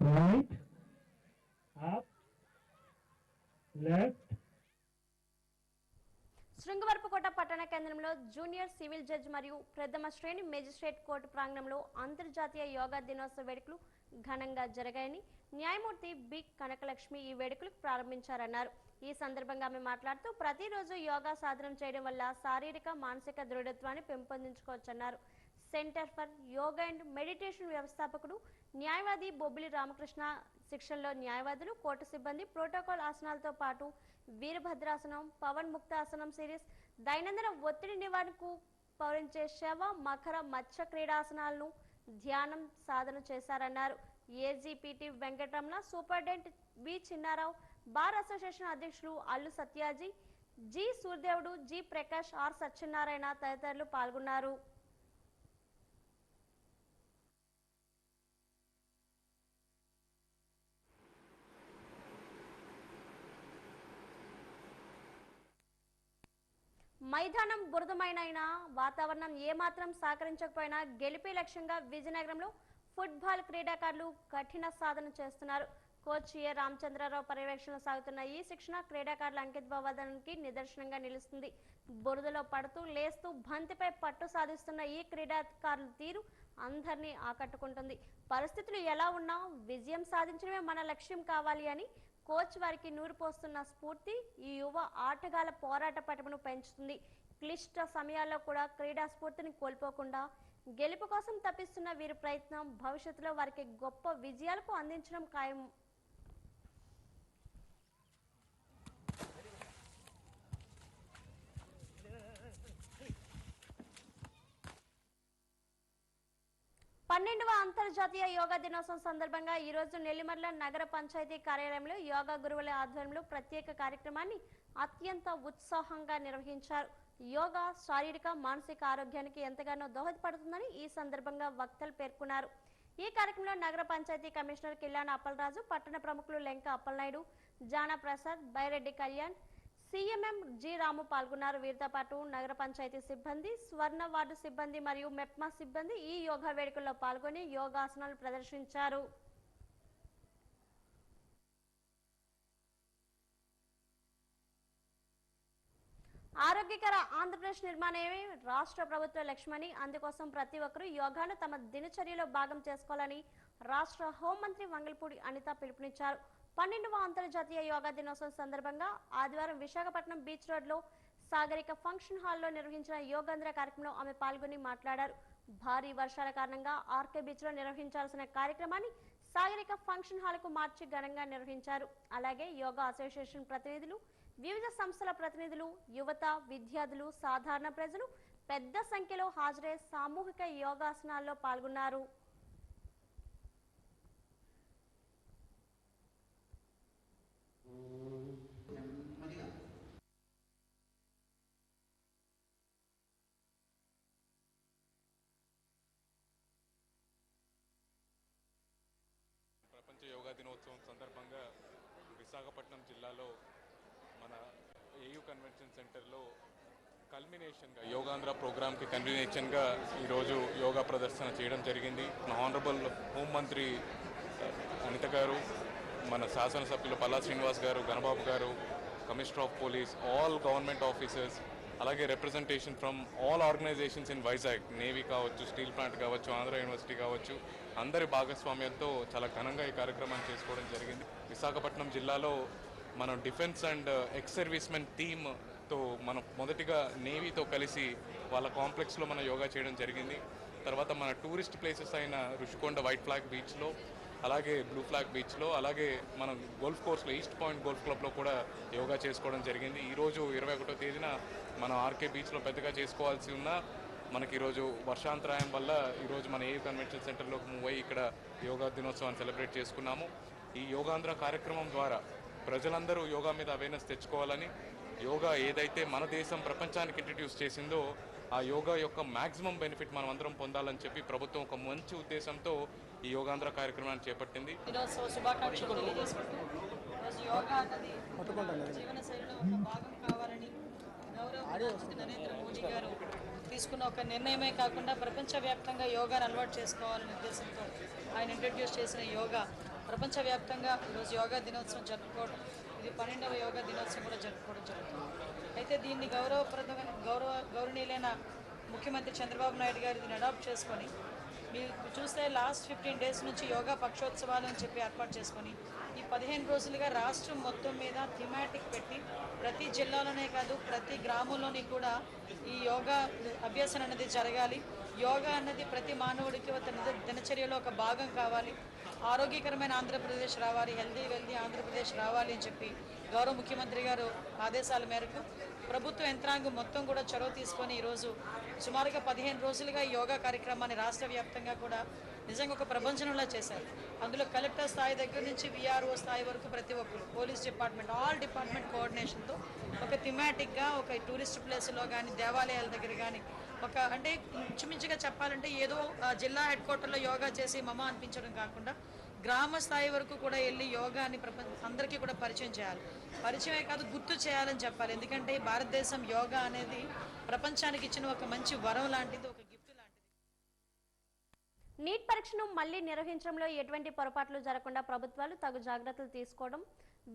Right. Up. Left. Srungavarapukota పట్టణ కేంద్రంలో జూనియర్ సివిల్ జడ్జ్ మరియు ప్రథమ శ్రేణి మేజిస్ట్రేట్ కోర్టు ప్రాంగణంలో అంతర్జాతీయ యోగా దినోత్సవ వేడుకలు ఘనంగా జరిగాయని న్యాయమూర్తి బి కనకలక్ష్మి ఈ వేడుకలకు ప్రారంభించారన్నారు. ఈ సందర్భంగా ఆమె మాట్లాడుతూ ప్రతిరోజు యోగా సాధన చేయడం వల్ల శారీరక, మానసిక దృఢత్వాన్ని పెంపొందించుకోవచ్చన్నారు. Centre for yoga and meditation వ్యవస్థాపకుడు న్యాయవాది బొబ్బిలి రామకృష్ణ శిక్షణలో న్యాయవాదులు, కోర్టు సిబ్బంది ప్రోటోకాల్ ఆసనాలతో పాటు వీరభద్రాసనం, పవన్ ముక్తాసనం సిరీస్, దైనందిన ఒత్తిడి నివారణకు పౌరించే శవ, మకర, మత్స్య క్రీడాసనాలను ధ్యానం సాధన చేశారన్నారు. AGPT Venkataramana, superintendent V Chinnarao, bar association అధ్యక్షులు Allu Satyaji, G Suryadevudu, G Prakash, R Satyanarayana తదితరులు పాల్గొన్నారు. మైదానం బురదమైనైనా వాతావరణం ఏమాత్రం సహకరించకపోయినా గెలిపే లక్ష్యంగా విజయనగరంలో ఫుట్బాల్ క్రీడాకారులు కఠిన సాధన చేస్తున్నారు. కోచ్ ఏ రామచంద్రరావు పర్యవేక్షణ సాగుతున్న ఈ శిక్షణ క్రీడాకారుల అంకితభావానికి నిదర్శనంగా నిలుస్తుంది. బురదలో పడుతూ లేస్తూ బంతిపై పట్టు సాధిస్తున్న ఈ క్రీడాకారుల తీరు అందరినీ ఆకట్టుకుంటుంది. పరిస్థితులు ఎలా ఉన్నా విజయం సాధించడమే మన లక్ష్యం కావాలి అని కోచ్ వారికి నూరిపోస్తున్న స్ఫూర్తి ఈ యువ ఆటగాళ్ల పోరాట పటిమను పెంచుతుంది. క్లిష్ట సమయాల్లో కూడా క్రీడా స్ఫూర్తిని కోల్పోకుండా గెలుపు కోసం తప్పిస్తున్న వీరి ప్రయత్నం భవిష్యత్తులో వారికి గొప్ప విజయాలకు అందించడం ఖాయం. పన్నెండవ అంతర్జాతీయ యోగా దినోత్సవం సందర్భంగా ఈ రోజు నెల్లిమర్ల నగర పంచాయతీ కార్యాలయంలో యోగా గురువుల ఆధ్వర్యంలో ప్రత్యేక కార్యక్రమాన్ని అత్యంత ఉత్సాహంగా నిర్వహించారు. యోగా శారీరక, మానసిక ఆరోగ్యానికి ఎంతగానో దోహదపడుతుందని ఈ సందర్భంగా వక్తలు పేర్కొన్నారు. ఈ కార్యక్రమంలో నగర పంచాయతీ కమిషనర్ కిల్లాన అప్పలరాజు, పట్టణ ప్రముఖులు లెంక అప్పలనాయుడు, జానా ప్రసాద్, బైరెడ్డి కళ్యాణ్, సిఎంఎం జి రాము పాల్గొన్నారు. వీరితో పాటు నగర పంచాయతీ సిబ్బంది, స్వర్ణ వార్డు సిబ్బంది మరియు మెప్మా సిబ్బంది ఈ యోగా వేడుకల్లో పాల్గొని యోగాసనాలు ప్రదర్శించారు. ఆరోగ్యకర ఆంధ్రప్రదేశ్ నిర్మాణమే రాష్ట్ర ప్రభుత్వ లక్ష్యమని, అందుకోసం ప్రతి ఒక్కరూ యోగాను తమ దినచర్యలో భాగం చేసుకోవాలని రాష్ట్ర హోంమంత్రి వంగల్పూడి అనిత పిలుపునిచ్చారు. 12వ అంతర్జాతీయ యోగా దినోత్సవం సందర్భంగా ఆదివారం విశాఖపట్నం బీచ్ రోడ్లో సాగరిక ఫంక్షన్ హాల్లో నిర్వహించిన యోగాంధ్ర కార్యక్రమంలో ఆమె పాల్గొని మాట్లాడారు. భారీ వర్షాల కారణంగా ఆర్కే బీచ్ లో నిర్వహించాల్సిన కార్యక్రమాన్ని సాగరిక ఫంక్షన్ హాల్కు మార్చి ఘనంగా నిర్వహించారు. అలాగే యోగా అసోసియేషన్ ప్రతినిధులు, వివిధ సంస్థల ప్రతినిధులు, యువత, విద్యార్థులు, సాధారణ ప్రజలు పెద్ద సంఖ్యలో హాజరై సామూహిక యోగాసనాల్లో పాల్గొన్నారు. ప్రపంచ యోగా దినోత్సవం సందర్భంగా విశాఖపట్నం జిల్లాలో మన ఏయూ కన్వెన్షన్ సెంటర్లో కల్మినేషన్గా యోగాంధ్ర ప్రోగ్రామ్కి కన్వినేషన్గా ఈరోజు యోగా ప్రదర్శన చేయడం జరిగింది. మన హానరబుల్ హోంమంత్రి అనిత గారు, మన శాసనసభ్యులు పల్లా శ్రీనివాస్ గారు, గణబాబు గారు, commissioner of police, all government officers, అలాగే representation from all organisations in Vizag, navy కావచ్చు, స్టీల్ ప్లాంట్ కావచ్చు, ఆంధ్ర యూనివర్సిటీ కావచ్చు, అందరి భాగస్వామ్యంతో చాలా ఘనంగా ఈ కార్యక్రమాన్ని చేసుకోవడం జరిగింది. విశాఖపట్నం జిల్లాలో మనం డిఫెన్స్ అండ్ ఎక్స్ సర్వీస్మెన్ టీమ్తో మనం మొదటిగా నేవీతో కలిసి వాళ్ళ కాంప్లెక్స్లో మనం యోగా చేయడం జరిగింది. తర్వాత మన టూరిస్ట్ ప్లేసెస్ అయిన రుషికొండ వైట్ ఫ్లాగ్ బీచ్లో అలాగే బ్లూ ఫ్లాగ్ బీచ్లో, అలాగే మనం గోల్ఫ్ కోర్స్లో ఈస్ట్ పాయింట్ గోల్ఫ్ క్లబ్లో కూడా యోగా చేసుకోవడం జరిగింది. ఈరోజు 21వ తేదీన మనం ఆర్కే బీచ్లో పెద్దగా చేసుకోవాల్సి ఉన్నా మనకి ఈరోజు వర్షాంతరాయం వల్ల ఈరోజు మన ఏయూ కన్వెన్షన్ సెంటర్లోకి మూవ్ అయ్యి ఇక్కడ యోగా దినోత్సవాన్ని సెలబ్రేట్ చేసుకున్నాము. ఈ యోగాంధ్ర కార్యక్రమం ద్వారా ప్రజలందరూ యోగా మీద అవేర్నెస్ తెచ్చుకోవాలని, యోగా ఏదైతే మన దేశం ప్రపంచానికి ఇంట్రడ్యూస్ చేసిందో ఆ యోగా యొక్క మ్యాక్సిమం బెనిఫిట్ మనం అందరం పొందాలని చెప్పి ప్రభుత్వం ఒక మంచి ఉద్దేశంతో ఈ యోగాంధ్ర కార్యక్రమాన్ని చేపట్టింది. దినోత్సవ శుభాకాంక్షలు తెలియజేసుకుంటూ ఈరోజు యోగా అన్నది జీవనశైలిలో ఒక భాగం కావాలని గౌరవ ప్రధానమంత్రి నరేంద్ర మోదీ గారు తీసుకున్న ఒక నిర్ణయమే కాకుండా ప్రపంచవ్యాప్తంగా యోగాను అలవాటు చేసుకోవాలనే ఉద్దేశంతో ఆయన ఇంట్రడ్యూస్ చేసిన యోగా ప్రపంచవ్యాప్తంగా ఈరోజు యోగా దినోత్సవం జరుపుకోవడం, ఇది 12వ యోగా దినోత్సవం కూడా జరుపుకోవడం జరుగుతుంది. అయితే దీన్ని గౌరవనీయులైన ముఖ్యమంత్రి చంద్రబాబు నాయుడు గారు దీన్ని అడాప్ట్ చేసుకొని, మీరు చూస్తే లాస్ట్ 15 డేస్ నుంచి యోగా పక్షోత్సవాలు అని చెప్పి ఏర్పాటు చేసుకొని ఈ 15 రోజులుగా రాష్ట్రం మొత్తం మీద థీమాటిక్ పెట్టి ప్రతి జిల్లాలోనే కాదు ప్రతి గ్రామంలోని కూడా ఈ యోగా అభ్యాసన అనేది జరగాలి. యోగా అన్నది ప్రతి మానవుడికి తన దినచర్యలో ఒక భాగం కావాలి. ఆరోగ్యకరమైన ఆంధ్రప్రదేశ్ రావాలి, వెల్దీ ఆంధ్రప్రదేశ్ రావాలి అని చెప్పి గౌరవ ముఖ్యమంత్రి గారు ఆదేశాల మేరకు ప్రభుత్వ యంత్రాంగం మొత్తం కూడా చొరవ తీసుకొని ఈరోజు సుమారుగా 15 రోజులుగా ఈ యోగా కార్యక్రమాన్ని రాష్ట్ర వ్యాప్తంగా కూడా నిజంగా ఒక ప్రపంచంలా చేశారు. అందులో కలెక్టర్ స్థాయి దగ్గర నుంచి విఆర్ఓ స్థాయి వరకు ప్రతి ఒక్కరు, పోలీస్ డిపార్ట్మెంట్, ఆల్ డిపార్ట్మెంట్ కోఆర్డినేషన్తో ఒక థీమాటిక్గా ఒక టూరిస్ట్ ప్లేస్లో కానీ దేవాలయాల దగ్గర కానీ ఒక అంటే ఇంచుమించుగా చెప్పాలంటే ఏదో జిల్లా హెడ్ క్వార్టర్లో యోగా చేసి మమ అనిపించడం కాకుండా గ్రామ స్థాయి వరకు కూడా వెళ్ళి యోగాని అందరికీ కూడా పరిచయం చేయాలి. పరిచయమే కాదు గుర్తు చేయాలని చెప్పాలి. ఎందుకంటే భారతదేశం యోగా అనేది ప్రపంచానికి ఇచ్చిన ఒక మంచి వరం లాంటిది, ఒక గిఫ్ట్ లాంటిది. నీట్ పరీక్షను మళ్లీ నిర్వహించడంలో ఎటువంటి పొరపాట్లు జరగకుండా ప్రభుత్వాలు తగు జాగ్రత్తలు తీసుకోవడం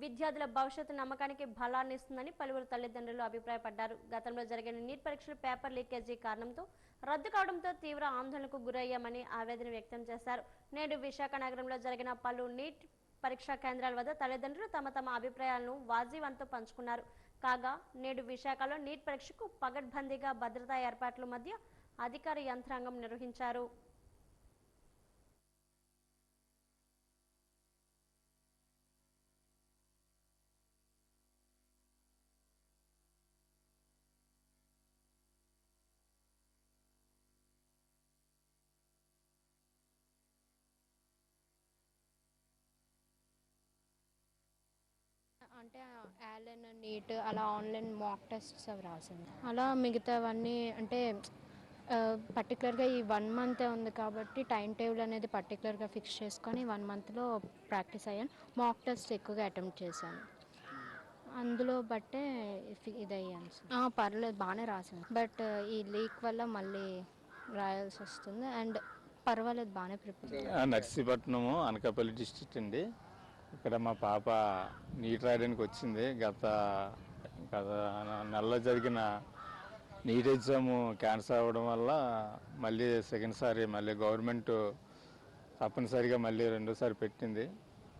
విద్యార్థుల భవిష్యత్తు నమ్మకానికి బలాన్ని ఇస్తుందని పలువురు తల్లిదండ్రులు అభిప్రాయపడ్డారు. గతంలో జరిగిన నీట్ పరీక్షలు పేపర్ లీకేజీ కారణంతో రద్దు కావడంతో తీవ్ర ఆందోళనకు గురయ్యామని ఆవేదన వ్యక్తం చేశారు. నేడు విశాఖ నగరంలో జరిగిన పలు నీట్ పరీక్షా కేంద్రాల వద్ద తల్లిదండ్రులు తమ అభిప్రాయాలను వాజీవంతో పంచుకున్నారు. కాగా నేడు విశాఖలో నీట్ పరీక్షకు పగడ్బందీగా భద్రతా ఏర్పాట్ల మధ్య అధికార యంత్రాంగం నిర్వహించారు. అంటే యాలెన్ నీట్ అలా ఆన్లైన్ మాక్ టెస్ట్స్ అవి రాసింది. అలా మిగతావన్నీ అంటే పర్టికులర్గా ఈ 1 month ఉంది కాబట్టి టైం టేబుల్ అనేది పర్టికులర్గా ఫిక్స్ చేసుకొని 1 monthలో ప్రాక్టీస్ అయ్యాను. మాక్ టెస్ట్ ఎక్కువగా అటెంప్ట్ చేశాను. అందులో బట్టే ఇదయ్యాను. పర్లేదు, బాగానే రాశాను. బట్ ఈ లీక్ వల్ల మళ్ళీ రాయాల్సి వస్తుంది. అండ్ పర్వాలేదు, బాగానే ప్రిపేర్. నర్సీపట్నము అనకాపల్లి డిస్ట్రిక్ట్ అండి. ఇక్కడ మా పాప నీట్ రాయడానికి వచ్చింది. గత నెలలో జరిగిన నీట్ ఎగ్జామ్ క్యాన్సల్ అవ్వడం వల్ల మళ్ళీ సెకండ్ సారి మళ్ళీ గవర్నమెంట్ తప్పనిసరిగా మళ్ళీ రెండోసారి పెట్టింది.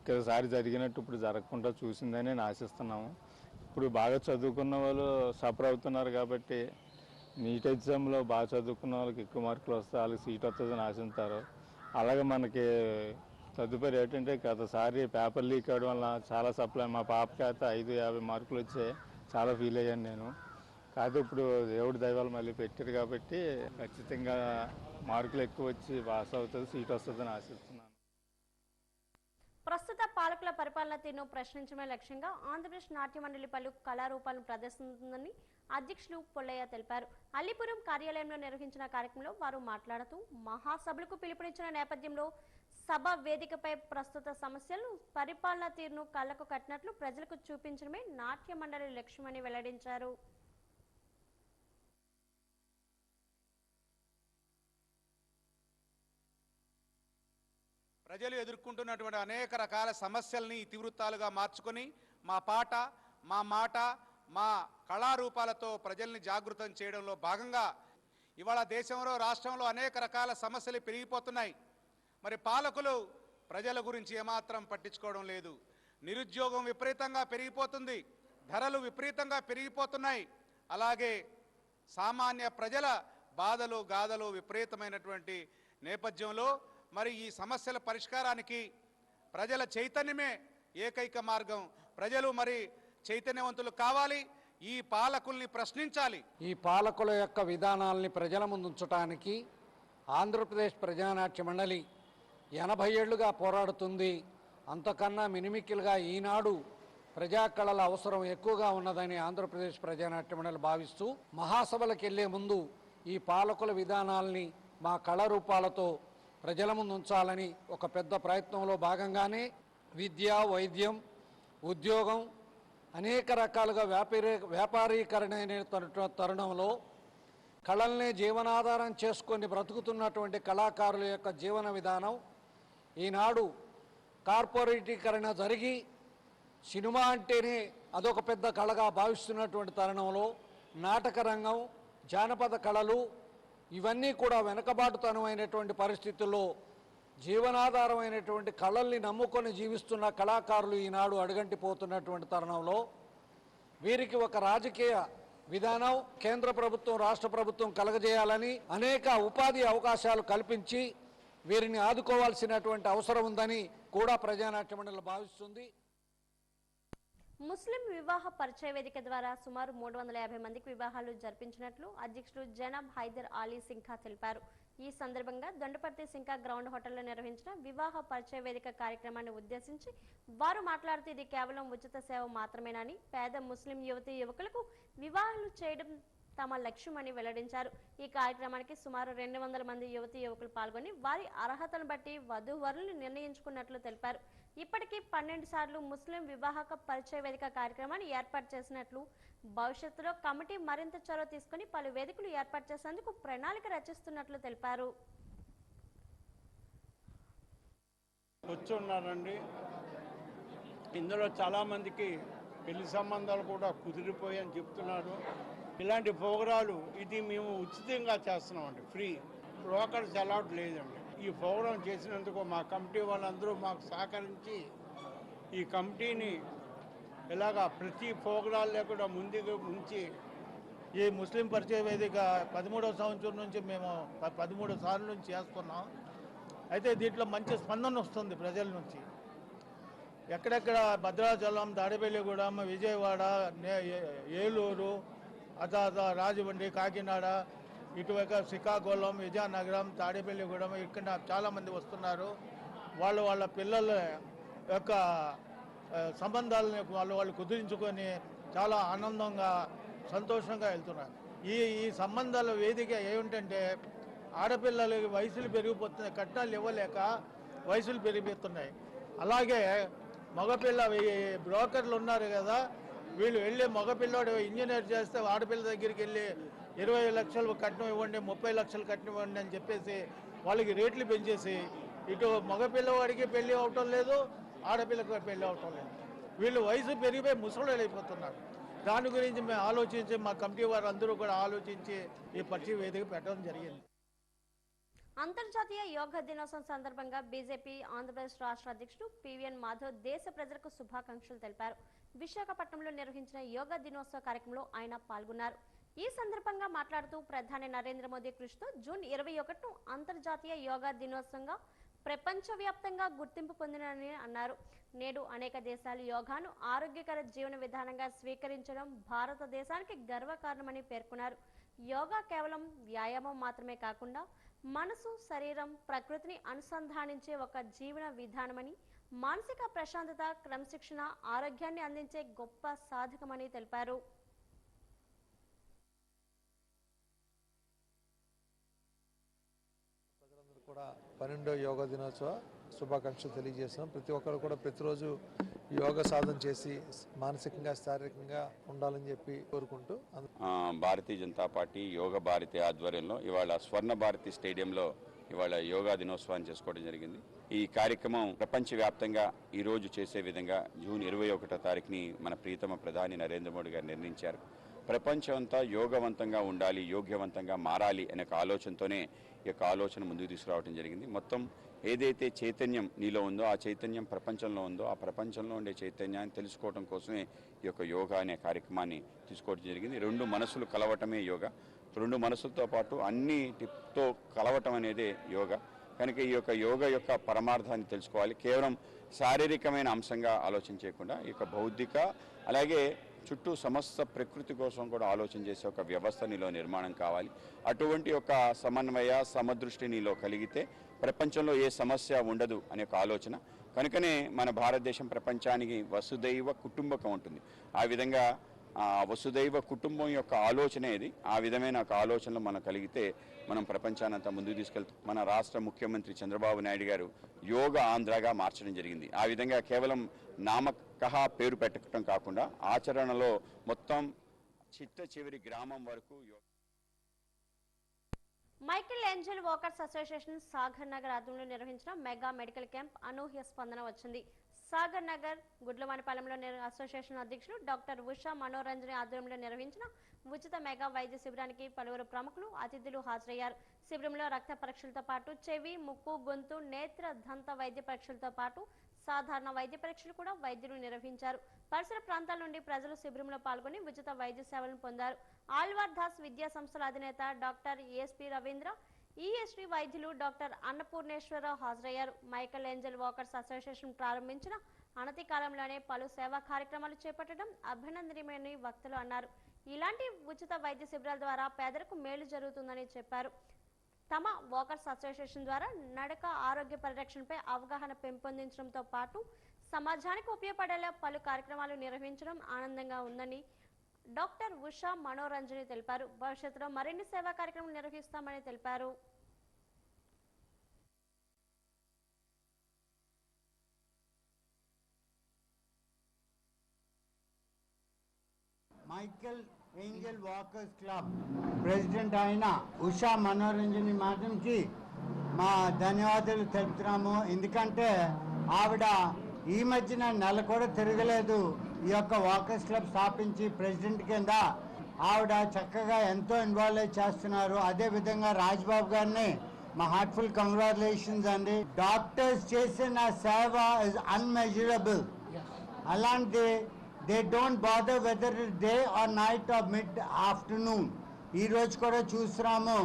ఒకసారి జరిగినట్టు ఇప్పుడు జరగకుండా చూసిందని నేను ఆశిస్తున్నాము. ఇప్పుడు బాగా చదువుకున్న వాళ్ళు సఫర్ అవుతున్నారు కాబట్టి నీట్ ఎగ్జామ్లో బాగా చదువుకున్న వాళ్ళకి ఎక్కువ మార్కులు వస్తే వాళ్ళకి సీట్ వస్తుందని ఆశిస్తారు. అలాగే మనకి తదుపరి ఏంటంటే గతసారి పేపర్ లీక్ అవ్వడం వల్ల చాలా సప్లై మా పాపకి అయితే 550 మార్కులు వచ్చాయి. చాలా ఫీల్ అయ్యాను నేను. కాదు ఇప్పుడు దేవుడి దైవాలు మళ్ళీ పెట్టారు కాబట్టి ఖచ్చితంగా మార్కులు ఎక్కువ వచ్చి పాస్ అవుతుంది, సీట్ వస్తుందని ఆశిస్తున్నాను. ప్రస్తుత పాలకుల పరిపాలన తీరును ప్రశ్నించడమే లక్ష్యంగా ఆంధ్రప్రదేశ్ నాట్య మండలి పలు కళారూపాలను ప్రదర్శిస్తుందని అధ్యక్షులు పొల్లయ్య తెలిపారు. అల్లిపురం కార్యాలయంలో నిర్వహించిన కార్యక్రమంలో వారు మాట్లాడుతూ మహాసభలకు పిలుపునిచ్చిన నేపథ్యంలో సభ వేదికపై ప్రస్తుత సమస్యలను, పరిపాలన తీరును కళ్లకు కట్టినట్లు ప్రజలకు చూపించడమే నాట్య మండలి లక్ష్యమని వెల్లడించారు. ప్రజలు ఎదుర్కొంటున్నటువంటి అనేక రకాల సమస్యల్ని ఇతివృత్తాలుగా మార్చుకొని మా పాట, మా మాట, మా కళారూపాలతో ప్రజల్ని జాగృతం చేయడంలో భాగంగా ఇవాళ దేశంలో, రాష్ట్రంలో అనేక రకాల సమస్యలు పెరిగిపోతున్నాయి. మరి పాలకులు ప్రజల గురించి ఏమాత్రం పట్టించుకోవడం లేదు. నిరుద్యోగం విపరీతంగా పెరిగిపోతుంది, ధరలు విపరీతంగా పెరిగిపోతున్నాయి. అలాగే సామాన్య ప్రజల బాధలు గాథలు విపరీతమైనటువంటి నేపథ్యంలో మరి ఈ సమస్యల పరిష్కారానికి ప్రజల చైతన్యమే ఏకైక మార్గం. ప్రజలు మరి చైతన్యవంతులు కావాలి, ఈ పాలకుల్ని ప్రశ్నించాలి. ఈ పాలకుల యొక్క విధానాల్ని ప్రజల ముందుంచడానికి ఆంధ్రప్రదేశ్ ప్రజానాట్య మండలి 80 ఏళ్లుగా పోరాడుతుంది. అంతకన్నా మినిమికిలుగా ఈనాడు ప్రజాకళల అవసరం ఎక్కువగా ఉన్నదని ఆంధ్రప్రదేశ్ ప్రజానాట్య మండలి భావిస్తూ మహాసభలకు వెళ్లే ముందు ఈ పాలకుల విధానాల్ని మా కళారూపాలతో ప్రజల ముందు ఉంచాలని ఒక పెద్ద ప్రయత్నంలో భాగంగానే విద్య, వైద్యం, ఉద్యోగం అనేక రకాలుగా వ్యాపారీకరణ అనే తరుణంలో కళల్నే జీవనాధారం చేసుకొని బ్రతుకుతున్నటువంటి కళాకారుల యొక్క జీవన విధానం ఈనాడు కార్పొరేటీకరణ జరిగి సినిమా అంటేనే అదొక పెద్ద కళగా భావిస్తున్నటువంటి తరుణంలో నాటక రంగం, జానపద కళలు ఇవన్నీ కూడా వెనకబాటుతనమైనటువంటి పరిస్థితుల్లో జీవనాధారమైనటువంటి కళల్ని నమ్ముకొని జీవిస్తున్న కళాకారులు ఈనాడు అడుగంటిపోతున్నటువంటి తరుణంలో వీరికి ఒక రాజకీయ విధానం కేంద్ర ప్రభుత్వం, రాష్ట్ర ప్రభుత్వం కలగజేయాలని అనేక ఉపాధి అవకాశాలు కల్పించి వీరిని ఆదుకోవాల్సినటువంటి అవసరం ఉందని కూడా ప్రజానాట్య మండలి భావిస్తుంది. ముస్లిం వివాహ పరిచయ వేదిక ద్వారా సుమారు 350 మందికి వివాహాలు జరిపించినట్లు అధ్యక్షుడు జనాబ్ హైదర్ అలీ సింఘా తెలిపారు. ఈ సందర్భంగా దొండపర్తి సింకా గ్రౌండ్ హోటల్లో నిర్వహించిన వివాహ పరిచయ వేదిక కార్యక్రమాన్ని ఉద్దేశించి వారు మాట్లాడుతూ ఇది కేవలం ఉచిత సేవ మాత్రమేనని, పేద ముస్లిం యువతీ యువకులకు వివాహాలు చేయడం తమ లక్ష్యమని వెల్లడించారు. ఈ కార్యక్రమానికి సుమారు 200 మంది యువతీ యువకులు పాల్గొని వారి అర్హతను బట్టి వధూవరులను నిర్ణయించుకున్నట్లు తెలిపారు. ఇప్పటికీ 12 సార్లు ముస్లిం వివాహక పరిచయ వేదిక కార్యక్రమాన్ని ఏర్పాటు చేసినట్లు, భవిష్యత్తులో కమిటీ మరింత చొరవ తీసుకుని పలు వేదికలు ఏర్పాటు చేసేందుకు ప్రణాళిక రచిస్తున్నట్లు తెలిపారు. వచ్చున్నారండి. ఇందులో చాలామందికి పెళ్లి సంబంధాలు కూడా కుదిరిపోయాయని చెప్తున్నారు. ఇలాంటి ప్రోగ్రాలు ఇది మేము ఉచితంగా చేస్తున్నామండి, ఫ్రీ, బ్రోకర్స్ అలౌట్ లేదండి. ఈ ప్రోగ్రాం చేసినందుకు మా కమిటీ వాళ్ళందరూ మాకు సహకరించి ఈ కమిటీని ఇలాగా ప్రతి ప్రోగ్రాలు లేకుండా ముందుకు ఉంచి ఈ ముస్లిం పరిచయ వేదిక 13వ సంవత్సరం నుంచి మేము 13 సార్లు నుంచి చేస్తున్నాం. అయితే దీంట్లో మంచి స్పందన వస్తుంది ప్రజల నుంచి. ఎక్కడెక్కడ భద్రాచలం, తాడేపల్లిగూడెం, విజయవాడ, ఏలూరు, రాజమండ్రి, కాకినాడ, ఇటువైపు శ్రీకాకుళం, విజయనగరం, తాడేపల్లిగూడెం ఇక్కడ చాలామంది వస్తున్నారు. వాళ్ళ పిల్లల యొక్క సంబంధాలను వాళ్ళు కుదిరించుకొని చాలా ఆనందంగా, సంతోషంగా వెళ్తున్నారు. ఈ సంబంధాల వేదిక ఏమిటంటే ఆడపిల్లలకి వయసులు పెరిగిపోతున్నాయి, కట్నాలు ఇవ్వలేక వయసులు పెరిగిపోతున్నాయి. అలాగే మగపిల్ల బ్రోకర్లు ఉన్నారు కదా, వీళ్ళు వెళ్ళి మగపిల్లాడు ఇంజనీర్ చేస్తే ఆడపిల్ల దగ్గరికి వెళ్ళి 20 లక్షలు కట్నం ఇవ్వండి, 30 లక్షలు కట్నం ఇవ్వండి అని చెప్పేసి వాళ్ళకి రేట్లు పెంచేసి ఇటు మగపిల్లవాడికి పెళ్లి అవటం లేదు, ఆడపిల్లకి పెళ్లి అవటం లేదు. వీళ్ళు వయసు పెరిగిపోయి ముసలోళ్ళు అయిపోతున్నారు. దాని గురించి మేము ఆలోచించి మా కమిటీ వారు అందరూ కూడా ఆలోచించి ఈ పరిచయ వేదిక పెట్టడం జరిగింది. అంతర్జాతీయ యోగా దినోత్సవం సందర్భంగా బీజేపీ ఆంధ్రప్రదేశ్ రాష్ట్ర అధ్యక్షుడు పివిఎన్ మాధవ్ దేశ ప్రజలకు శుభాకాంక్షలు తెలిపారు. విశాఖపట్నంలో నిర్వహించిన యోగా దినోత్సవ కార్యక్రమంలో ఆయన పాల్గొన్నారు. ఈ సందర్భంగా మాట్లాడుతూ ప్రధాని నరేంద్ర మోదీ కృషితో జూన్ 21ను అంతర్జాతీయ యోగా దినోత్సవంగా ప్రపంచవ్యాప్తంగా గుర్తింపు పొందినని అన్నారు. నేడు అనేక దేశాలు యోగాను ఆరోగ్యకర జీవన విధానంగా స్వీకరించడం భారతదేశానికి గర్వకారణమని పేర్కొన్నారు. యోగా కేవలం వ్యాయామం మాత్రమే కాకుండా మనసు, శరీరం, ప్రకృతిని అనుసంధానించే ఒక జీవన విధానమని, మానసిక ప్రశాంతత, క్రమశిక్షణ, ఆరోగ్యాన్ని అందించే గొప్ప సాధకమని తెలిపారు. ప్రజలందరూ కూడా 12వ యోగా దినోత్సవ శుభాకాంక్షలు తెలియజేస్తున్నాం. ప్రతి ఒక్కరు కూడా ప్రతిరోజు యోగా సాధన చేసి మానసికంగా, శారీరకంగా ఉండాలని చెప్పి కోరుకుంటూ భారతీయ జనతా పార్టీ యోగ భారతి ఆధ్వర్యంలో ఇవాళ స్వర్ణ భారతి స్టేడియంలో ఇవాళ యోగా దినోత్సవాన్ని చేసుకోవడం జరిగింది. ఈ కార్యక్రమం ప్రపంచవ్యాప్తంగా ఈరోజు చేసే విధంగా జూన్ 21వ తారీఖుని మన ప్రియతమ ప్రధాని నరేంద్ర మోడీ గారు నిర్ణయించారు. ప్రపంచం అంతా యోగవంతంగా ఉండాలి, యోగ్యవంతంగా మారాలి అనే ఒక ఆలోచనతోనే ఈ యొక్క ఆలోచన ముందుకు తీసుకురావడం జరిగింది. మొత్తం ఏదైతే చైతన్యం నీలో ఉందో, ఆ చైతన్యం ప్రపంచంలో ఉందో, ఆ ప్రపంచంలో ఉండే చైతన్యాన్ని తెలుసుకోవడం కోసమే ఈ యొక్క యోగా అనే కార్యక్రమాన్ని తీసుకోవడం జరిగింది. రెండు మనసులు కలవటమే యోగా. రెండు మనసులతో పాటు అన్నిటితో కలవటం అనేదే యోగా. కనుక ఈ యొక్క యోగా యొక్క పరమార్థాన్ని తెలుసుకోవాలి. కేవలం శారీరకమైన అంశంగా ఆలోచన చేయకుండా ఈ యొక్క బౌద్ధిక అలాగే చుట్టూ సమస్త ప్రకృతి కోసం కూడా ఆలోచన చేసే ఒక వ్యవస్థ నీలో నిర్మాణం కావాలి. అటువంటి ఒక సమన్వయ సమదృష్టి నీలో కలిగితే ప్రపంచంలో ఏ సమస్య ఉండదు అనే ఒక ఆలోచన. కనుకనే మన భారతదేశం ప్రపంచానికి వసుదైవ కుటుంబకం ఉంటుంది. ఆ విధంగా వసుదైవ కుటుంబం యొక్క ఆలోచన ఇది. ఆ విధమైన ఒక ఆలోచనలు మనం కలిగితే మనం ప్రపంచాన్ని అంతా ముందుకు తీసుకెళ్తాం. మన రాష్ట్ర ముఖ్యమంత్రి చంద్రబాబు నాయుడు గారు యోగా ఆంధ్రగా మార్చడం జరిగింది. ఆ విధంగా కేవలం నామకహ పేరు పెట్టడం కాకుండా ఆచరణలో మొత్తం చిట్ట చివరి గ్రామం వరకు Michael Angel walkers association Sagar Nagar ఆధ్వర్యంలో నిర్వహించిన మెగా మెడికల్ క్యాంప్ అనూహ్య స్పందన వచ్చింది. సాగర్ నగర్ గుడ్లవానిపాలెంలో అసోసియేషన్ అధ్యక్షులు డాక్టర్ ఉషా మనోరంజని ఆధ్వర్యంలో నిర్వహించిన ఉచిత మెగా వైద్య శిబిరానికి పలువురు ప్రముఖులు అతిథులు హాజరయ్యారు. శిబిరంలో రక్త పరీక్షలతో పాటు చెవి, ముక్కు, గొంతు, నేత్ర, దంత వైద్య పరీక్షలతో పాటు సాధారణ వైద్య పరీక్షలు కూడా వైద్యులు నిర్వహించారు. పరిసర ప్రాంతాల నుండి ప్రజలు శిబిరంలో పాల్గొని ఉచిత వైద్య సేవలను పొందారు. ఆళ్వార్ దాస్ విద్యా సంస్థల అధినేత డాక్టర్ ఎస్పి రవీంద్ర, ఈఎస్టీ వైద్యులు డాక్టర్ అన్నపూర్ణేశ్వరరావు హాజరయ్యారు. మైకేల్ ఏంజల్ వాకర్స్ అసోసియేషన్ ప్రారంభించిన అనతి కాలంలోనే పలు సేవా కార్యక్రమాలు చేపట్టడం అభినందనీయమని వక్తలు అన్నారు. ఇలాంటి ఉచిత వైద్య శిబిరాల ద్వారా పేదలకు మేలు జరుగుతుందని చెప్పారు. తమ వాకర్స్ అసోసియేషన్ ద్వారా నడక ఆరోగ్య పరిరక్షణపై అవగాహన పెంపొందించడంతో పాటు సమాజానికి ఉపయోగపడేలా పలు కార్యక్రమాలు నిర్వహించడం ఆనందంగా ఉందని డాక్టర్ ఉషా మనోరంజని తెలిపారు. భవిష్యత్తులో మరిన్ని సేవా కార్యక్రమాలు నిర్వహిస్తామని తెలిపారు. Michael Angel walkers club president అయిన ఉషా మనోరంజని మేడంకి మా ధన్యవాదాలు తెలుపుతున్నాము. ఎందుకంటే ఆవిడ ఈ మధ్యన నెల కూడా తిరగలేదు. ఈ యొక్క వాకర్స్ క్లబ్ స్థాపించి ప్రెసిడెంట్ కింద ఆవిడ చక్కగా ఎంతో ఇన్వాల్వ్ అయి చేస్తున్నారు. అదేవిధంగా రాజ్బాబు గారిని మా హార్ట్ఫుల్ కంగ్రాచులేషన్స్ అండి. డాక్టర్స్ చేసిన సేవ ఇస్ అన్మెజరబుల్. అలాంటి they don't bother whether day or night or mid afternoon. ఈరోజు కూడా చూస్తున్నాము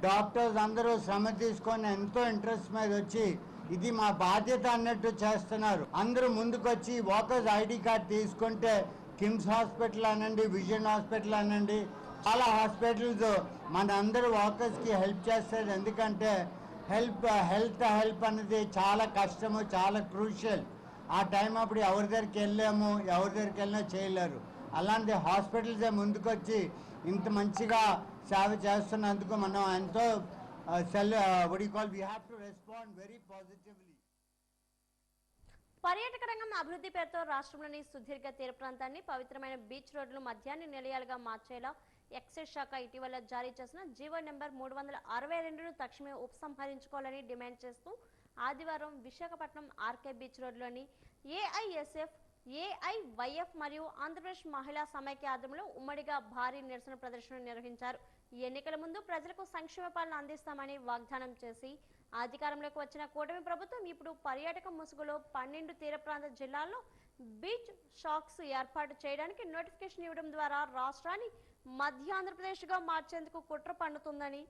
డాక్టర్స్ అందరూ శ్రమ తీసుకొని ఎంతో ఇంట్రెస్ట్ మీద వచ్చి ఇది మా బాధ్యత అన్నట్టు చేస్తున్నారు. అందరూ ముందుకొచ్చి వాకర్స్ ఐడి కార్డ్ తీసుకుంటే కిమ్స్ హాస్పిటల్ అనండి, విజన్ హాస్పిటల్ అనండి, చాలా హాస్పిటల్స్ మన అందరూ వాకర్స్కి హెల్ప్ చేస్తారు. ఎందుకంటే హెల్త్ అనేది చాలా కష్టము, చాలా క్రూషియల్. ఆ టైం అప్పుడు ఎవరి దగ్గరికి వెళ్ళినా చేయలేరు. అలాంటి హాస్పిటల్సే ముందుకొచ్చి ఇంత మంచిగా సేవ చేస్తున్నందుకు మనం ఎంతో పర్యాటక రంగం అభివృద్ధి పేరుతో రాష్ట్రంలోని సుదీర్ఘ తీర ప్రాంతాన్ని పవిత్రమైన బీచ్ రోడ్లు మధ్యాహ్న నిలయాలుగా మార్చేలా ఎక్సైజ్ శాఖ ఇటీవల జారీ చేసిన జీవో నెంబర్ 362ను తక్షణమే ఉపసంహరించుకోవాలని డిమాండ్ చేస్తూ ఆదివారం విశాఖపట్నం ఆర్కే బీచ్ రోడ్లోని ఏఐఎస్ఎఫ్, ఏఐవైఎఫ్ మరియు ఆంధ్రప్రదేశ్ మహిళా సమైక్య ఆధ్వర్యంలో ఉమ్మడిగా భారీ నిరసన ప్రదర్శన నిర్వహించారు. ఎన్నికల ముందు ప్రజలకు సంక్షేమ పాలన అందిస్తామని వాగ్దానం చేసి అధికారంలోకి వచ్చిన కూటమి ప్రభుత్వం ఇప్పుడు పర్యాటక ముసుగులో 12 తీర ప్రాంత జిల్లాల్లో బీచ్ షాక్స్ ఏర్పాటు చేయడానికి నోటిఫికేషన్ ఇవ్వడం ద్వారా రాష్ట్రాన్ని మధ్య ఆంధ్రప్రదేశ్గా మార్చేందుకు కుట్ర పన్నుతుందని,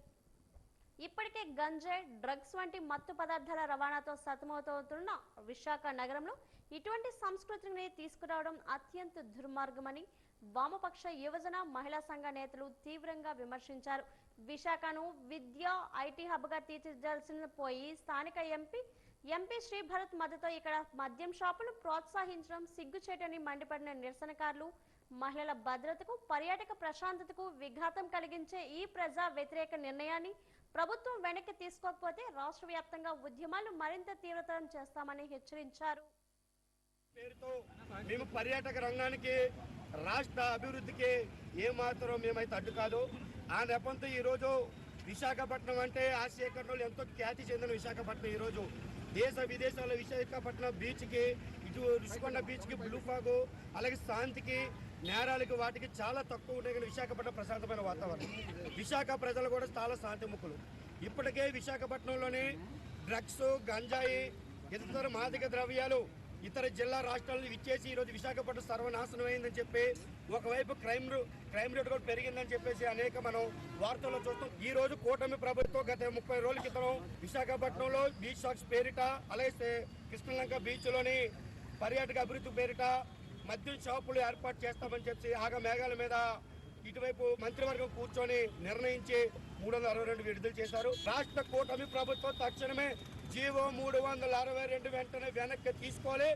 ఇప్పటికే గంజాయి, డ్రగ్స్ వంటి మత్తు పదార్థాల రవాణాతో సతమతమవుతున్న విశాఖ నగరంలో ఇటువంటి సంస్కృతిని తీసుకురావడం అత్యంత దుర్మార్గమని వామపక్ష యువజన మహిళా సంఘ నేతలు తీవ్రంగా విమర్శించారు. విశాఖను విద్యా ఐటీ హబ్గా తీర్చిదిద్దాల్సిన పోయి స్థానిక ఎంపీ శ్రీభరత్ మద్దతుతో ఇక్కడ మద్యం షాపులు ప్రోత్సహించడం సిగ్గుచేటని మండిపడిన నిరసనకారులు మహిళల భద్రతకు, పర్యాటక ప్రశాంతతకు విఘాతం కలిగించే ఈ ప్రజా వ్యతిరేక నిర్ణయాన్ని ప్రభుత్వం వెనక్కి తీసుకోకపోతే రాష్ట్ర వ్యాప్తంగా ఉద్యమాలు మరింత తీవ్రతరం చేస్తామని హెచ్చరించారు. పేరుతో మేము పర్యాటక రంగానికి, రాష్ట్ర అభివృద్ధికి ఏమాత్రం మేమైతే అడ్డు కాదు. ఆ నెపంతో ఈరోజు విశాఖపట్నం అంటే ఆసియా ఖండంలో ఎంతో ఖ్యాతి చెందిన విశాఖపట్నం ఈరోజు దేశ విదేశాల్లో విశాఖపట్నం బీచ్కి, ఇటు రుషికొండ బీచ్కి, బ్లూ ఫాగ్, అలాగే శాంతికి, నేరాలకి వాటికి చాలా తక్కువ ఉన్నాయి. కానీ విశాఖపట్నం ప్రశాంతమైన వాతావరణం. విశాఖ ప్రజలు కూడా చాలా శాంతిముఖులు. ఇప్పటికే విశాఖపట్నంలోని డ్రగ్స్, గంజాయి, ఇతర మాదక ద్రవ్యాలు ఇతర జిల్లా రాష్ట్రాలను విచ్చేసి ఈరోజు విశాఖపట్నం సర్వనాశనం అయిందని చెప్పి ఒకవైపు క్రైమ్ రేట్ కూడా పెరిగిందని చెప్పేసి అనేక మనం వార్తల్లో చూస్తాం. ఈ రోజు కూటమి ప్రభుత్వం గత 30 రోజుల క్రితం విశాఖపట్నంలో బీచ్ షాక్స్ పేరిట, అలాగే కృష్ణలంక బీచ్లోని పర్యాటక అభివృద్ధి పేరిట మద్యం షాపులు ఏర్పాటు చేస్తామని చెప్పి ఆగ మేఘాల మీద ఇటువైపు మంత్రివర్గం కూర్చొని నిర్ణయించి 362 విడుదల చేశారు. రాష్ట్ర కూటమి ప్రభుత్వం తక్షణమే జీవో 362 వెంటనే వెనక్కి తీసుకోవాలి.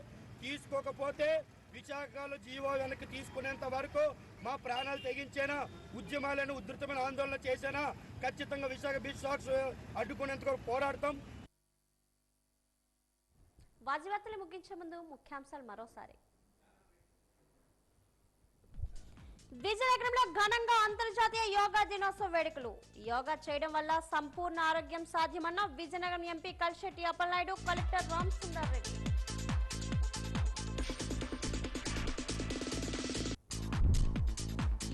తీసుకోకపోతే విశాఖలో జీవో వెనక్కి తీసుకునేంత వరకు మా ప్రాణాలు తెగించేనా, ఉద్యమాలను ఉధృతమైన ఆందోళన చేసేనా, ఖచ్చితంగా విశాఖ బీచ్ షాక్స్ అడ్డుకునేంత వరకు పోరాడతాం. వాజీవార్తలు ముగించే ముందు ముఖ్యాంశాలు మరోసారి. విజయనగరంలో ఘనంగా అంతర్జాతీయ యోగా దినోత్సవ వేడుకలు. యోగా చేయడం వల్ల సంపూర్ణ ఆరోగ్యం సాధ్యమన్న విజయనగరం ఎంపీ కలిశెట్టి అప్పలనాయుడు, కలెక్టర్ రామ్ సుందర్ రెడ్డి.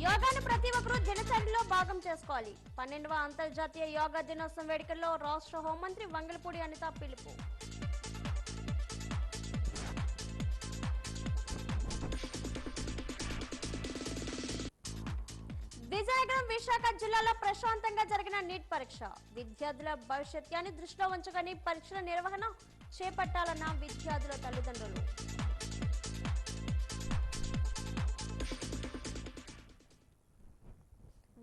యోగాను ప్రతి ఒక్కరూ దినచర్యలో భాగం చేసుకోవాలి. 12వ అంతర్జాతీయ యోగా దినోత్సవం వేడుకల్లో రాష్ట్ర హోంమంత్రి వంగలపూడి అనిత పిలుపు. విజయనగరం, విశాఖ జిల్లాలో ప్రశాంతంగా జరిగిన నీట్ పరీక్ష. విద్యార్థుల భవిష్యత్తుని దృష్టిలో ఉంచుకొని పరీక్షల నిర్వహణ చేపట్టాలన్న విద్యార్థుల తల్లిదండ్రులు.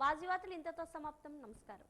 వాజీవార్తలు ఇంతతో సమాప్తం. నమస్కారం.